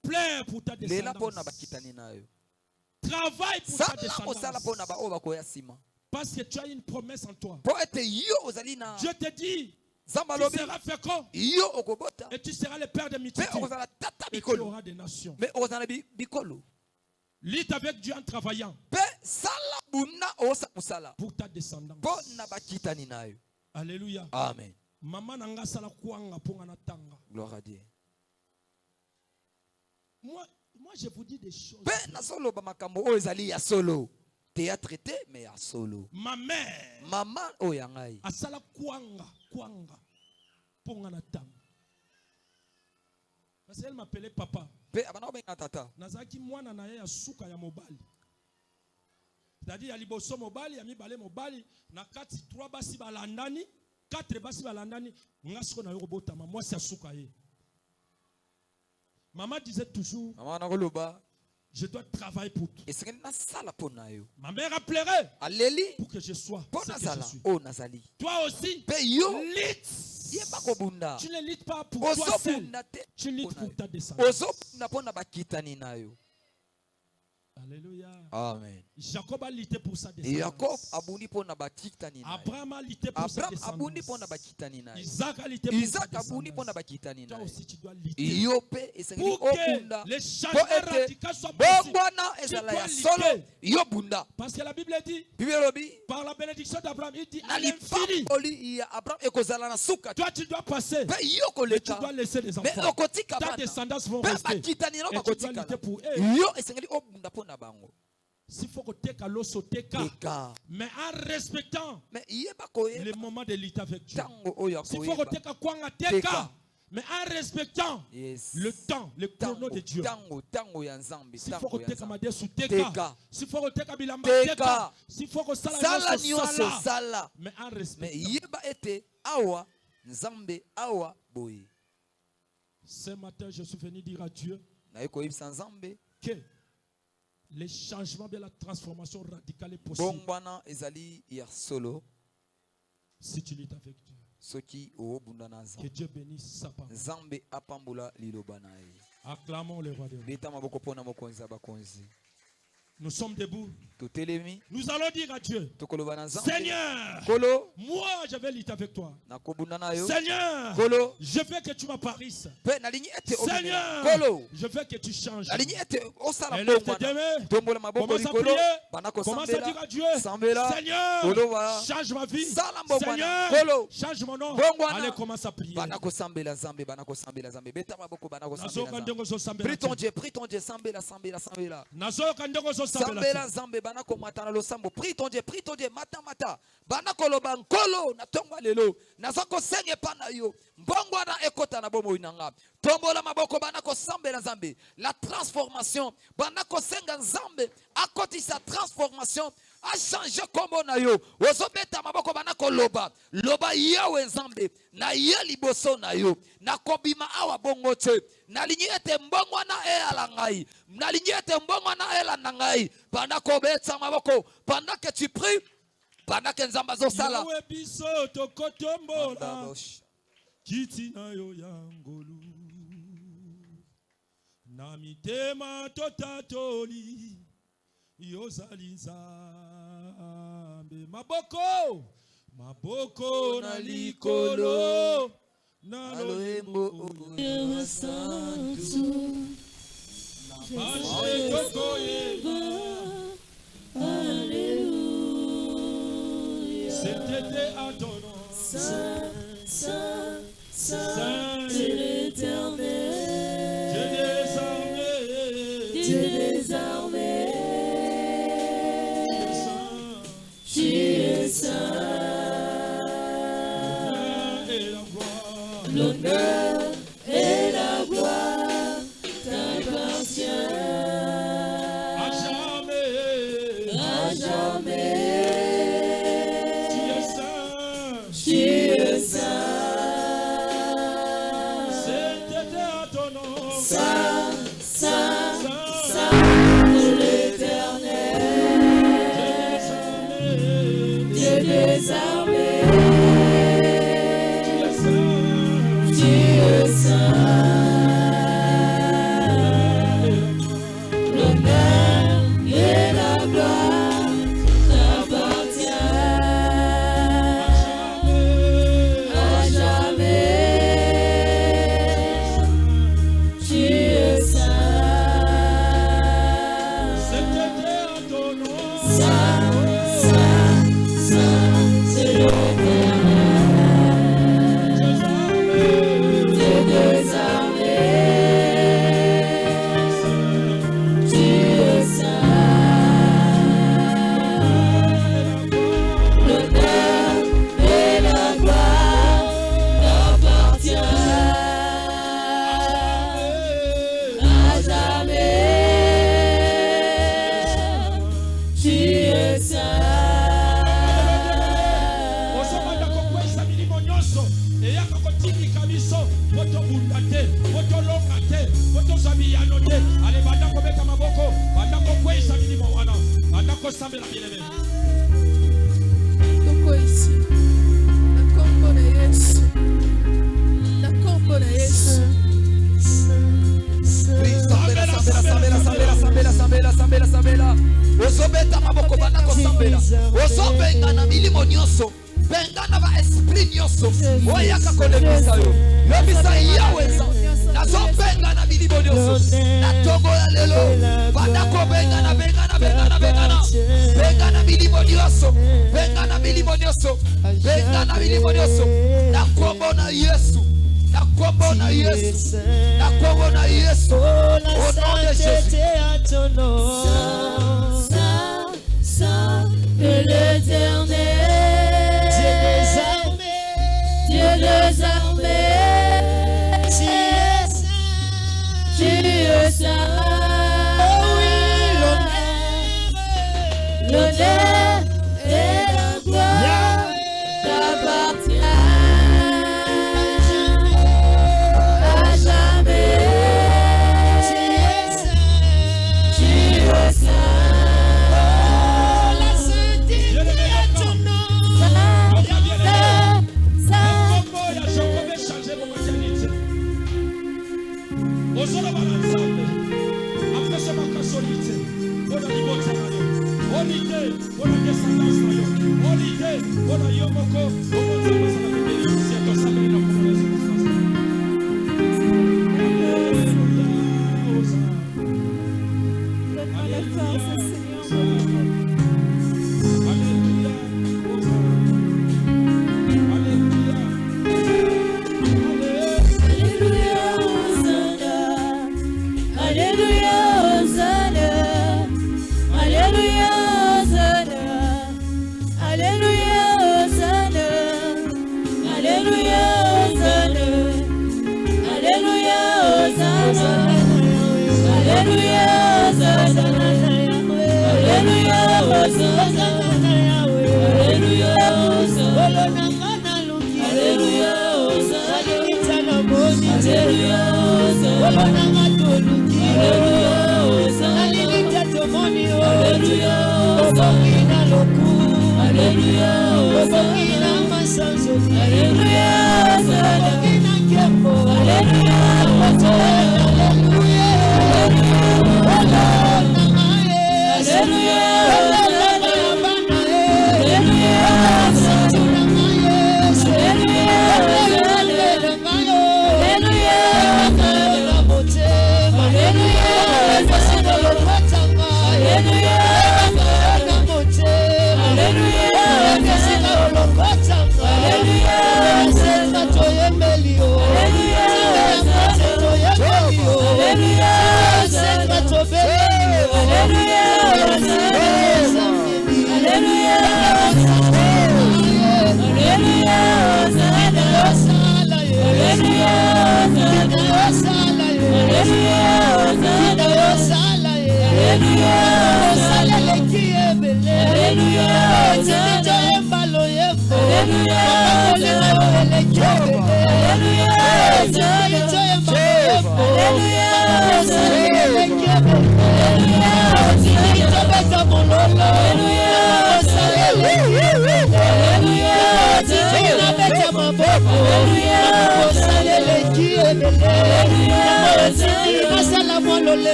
A: plaire pour ta descendance.
B: Lela pona bakitani nayo.
A: Travail pour ta descendance.
B: Sala mosala pona ba oba koya sima.
A: Parce que tu as une promesse en toi.
B: Po ete yo ozalina.
A: Dieu te dit
B: Zamba
A: tu seras fécond.
B: Yo okobota.
A: Et tu seras le père de Mititi. Et tu auras des nations.
B: Mais ozana bikolo.
A: Lutte avec Dieu en travaillant.
B: Pe
A: pour ta descendance. Alléluia.
B: Amen.
A: Maman nanga sala kuanga ponga na tanga.
B: Gloire à Dieu.
A: Moi je vous dis des choses.
B: Théâtre était mais à solo.
A: Ma mère.
B: Maman oyangai.
A: Asala kuanga ponga na tanga. Parce qu'elle m'appelait papa. Nazaki mwana na ye ya suka ya mobali. C'est-à-dire ya liboso mobali, ya mibale mobali, na kati 3 basi balandani, 4 basi balandani, ngasiko na yo kobotama, moi c'est suka ye. Maman disait toujours, je dois travailler pour tout. Ma mère a pleuré pour que je sois ce que je suis. Toi aussi, tu ne lites pas pour toi seul, tu lites pour ta descendance. Alléluia.
B: Amen.
A: Jacob a lutté pour sa descendance. Abraham a lutté pour sa descendance. Isaac a lutté pour sa descendance. Toi aussi tu dois lutter pour que les changements radicaux soient possibles. Tu dois lutter. Parce que la Bible dit, par la bénédiction d'Abraham, il dit à l'infini. Toi tu dois passer. Et tu dois laisser les enfants. Ta descendance vont rester. Et tu dois lutter pour eux. S'il faut que teka loso teka, mais en respectant les moments de lutte avec Dieu. S'il faut que teka kwanga teka, mais en respectant le temps, le chrono de Dieu. S'il faut que teka madesu teka, s'il faut que teka bilamba teka, s'il faut que sala sala, mais en respectant. Ce matin, je suis venu dire à Dieu que les changements de la transformation radicale est possible si tu luttes avec Dieu. Que Dieu bénisse sa parole. Acclamons le roi de Dieu. Nous sommes debout. Nous allons dire à Dieu, Seigneur, moi je vais lutter avec toi. Seigneur, je veux que tu m'apparaisses. Seigneur, je veux que tu changes. Élève tes mains. Commence à prier. Commence à dire à Dieu, Seigneur, change ma vie. Seigneur, change mon nom. Allez, commence à prier.
B: Prie ton Dieu, sambela. Sambela zambe banako matana lo sambo. Prie ton Dieu, mata. Banako lo bankolo na tongwa lelo. Nazako senge pana yo. Mbongwa na ekota na bomo inanga. Tombola maboko banako sambela zambe. La transformation. Banako senga zambe. Akoti sa transformation. A changé kombo na yo. Ozobeta maboko banako loba. Loba yawe zambe. Na ye liboso na yo. Na kobima awa bongo te. Na linyete mbongwa na e alangai. Na linyete mbongwa na e lanangai. Banako beta maboko. Pendant que tu pries. Pendant que nzamba zo sala.
A: Yawe biso tokotombola. Kiti na yo yangolu. Na mitema totatoli. Yozali nzambe. Maboko na likolo. Na loembo santu. Na bashe tokoyeba. Alléluia. C'était à ton nom. Saint, Dieu l'éternel. Dieu des armées. Tu es saint. L'honneur et la gloire t'appartient à jamais. Tu es saint. C'était à ton nom. Saint de l'éternel. Dieu des armées. L'honneur et la gloire
C: Toko ici. Na kombo na Yesu. Na kombo na Yesu.
B: Sambela. Osobeta maboko bana ko sambela. Osobenga na milimo nyoso. Bengana ba esprit nyoso. Oyaka kolebisa yo. Yobisa yaweza. Nazobenga na milimo nyoso. Na togo ya lelo. Bana ko benga na. Benga na milimo nyoso. Benga na milimo nyoso. Benga na milimo nyoso. Na kombo na Yesu. Na kombo na Yesu. Na kombo na Yesu. Au nom de Jésus.
D: Saint de l'Éternel, Dieu des armées, tu es saint, oh oui, l'honneur et la gloire t'appartiennent à jamais. Tu es saint.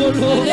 E: Oh,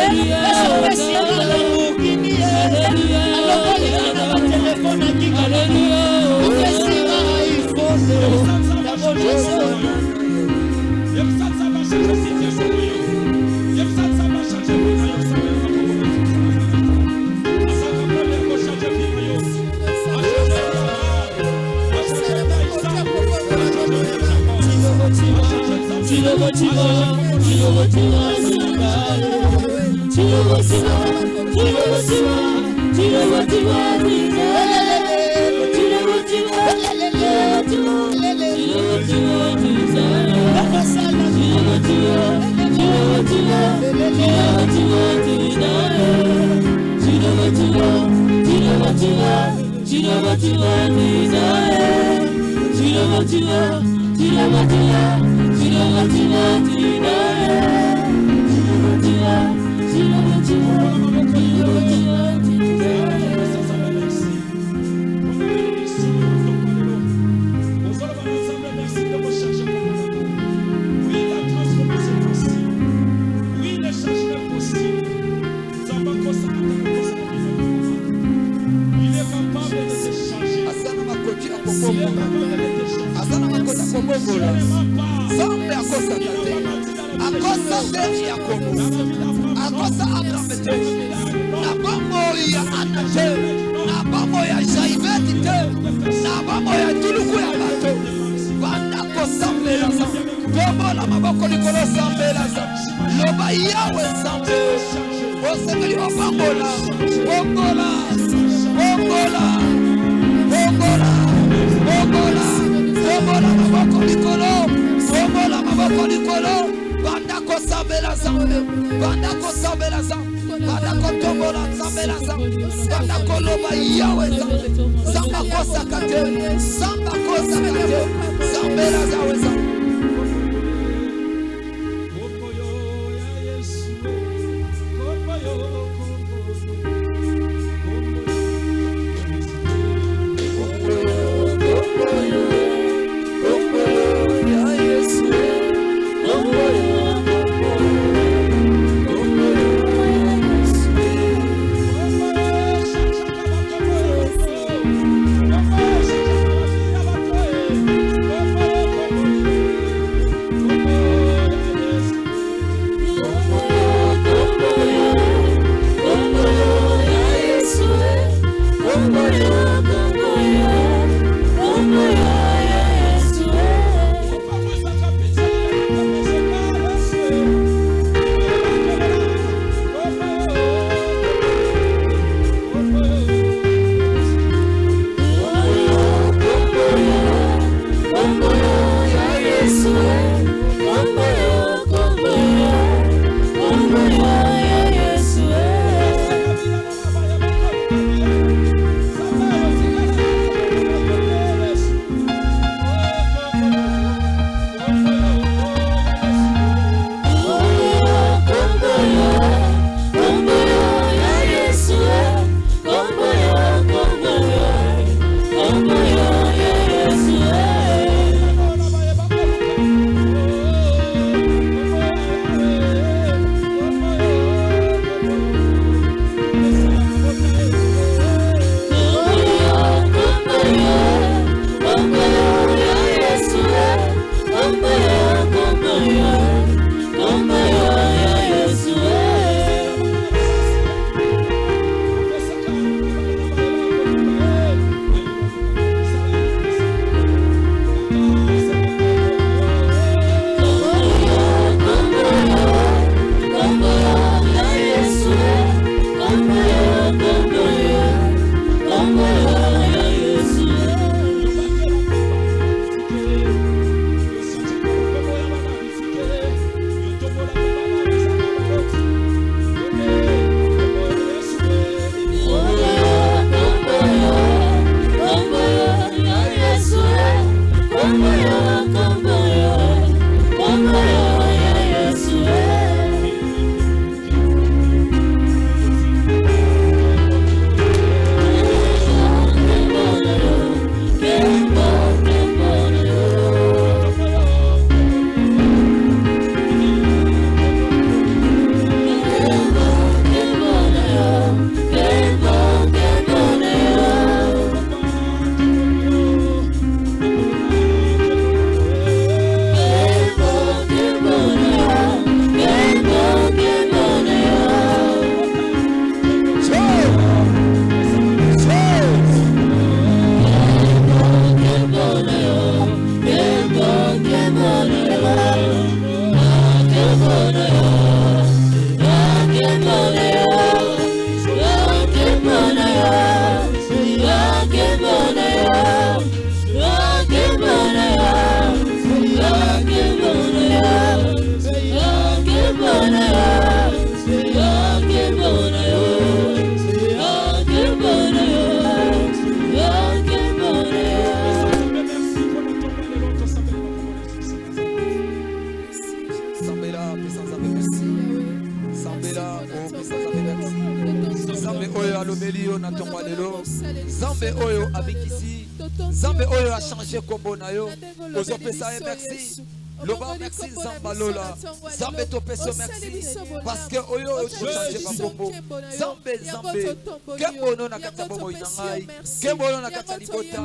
B: Zambe oyo alobeli yo na tongo lelo. Zambe oyo abikisi. Zambe oyo a changé kombo na yo. Ozopesa merci. Loba merci Zamba Lola. Zambe topeso merci. Parce que oyo changé pa kombo. Zambe zambe. Kembono na kata bomo inangai. Kembono na kata libota.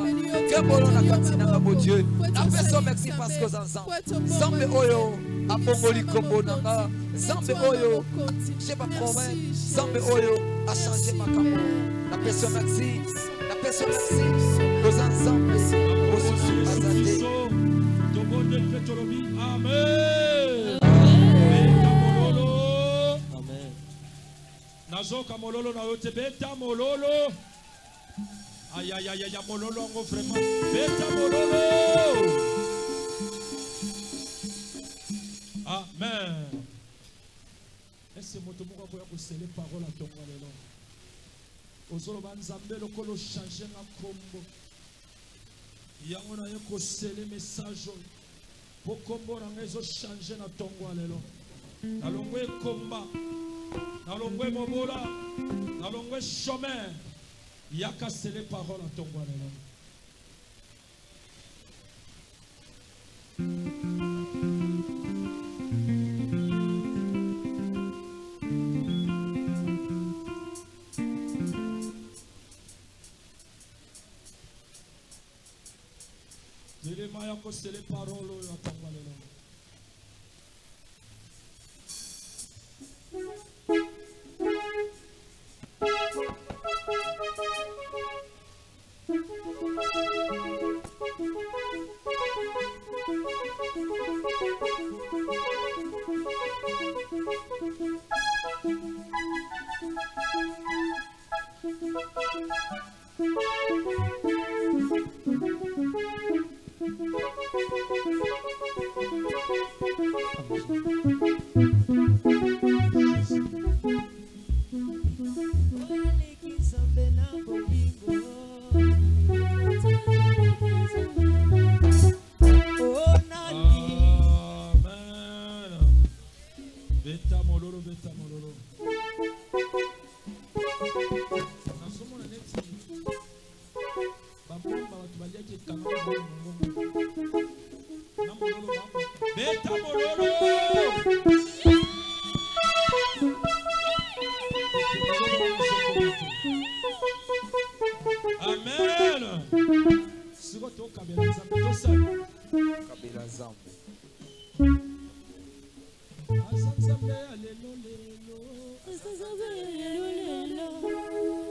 B: Kembono na kata nanga mon Dieu. Na peso merci parce que Zambe oyo abongoli kombo nanga. Zambe oyo j'ai pas promesse. Zambe oyo a changé ma kambo. Na peso merci. Na peso merci. Aux ensemble. Aux sous azate.
A: Amen.
B: Amen.
A: Nazoka mololo na yote beta mololo. Aïe aïe aïe aïe mololo ngo vraiment. Beta mololo. Amen. Est-ce moto moko ko ya ko sele parole à ton lelo. Ozolo banzambe lokolo changer na kombo. Yango na yeko sele message. Pokombo na ngezo changer na tongo lelo. Na longwe komba. Na longwe mobola. Na longwe chemin. Yaka sele parole à tongo lelo. Élément yako sele parole à tongo lelo.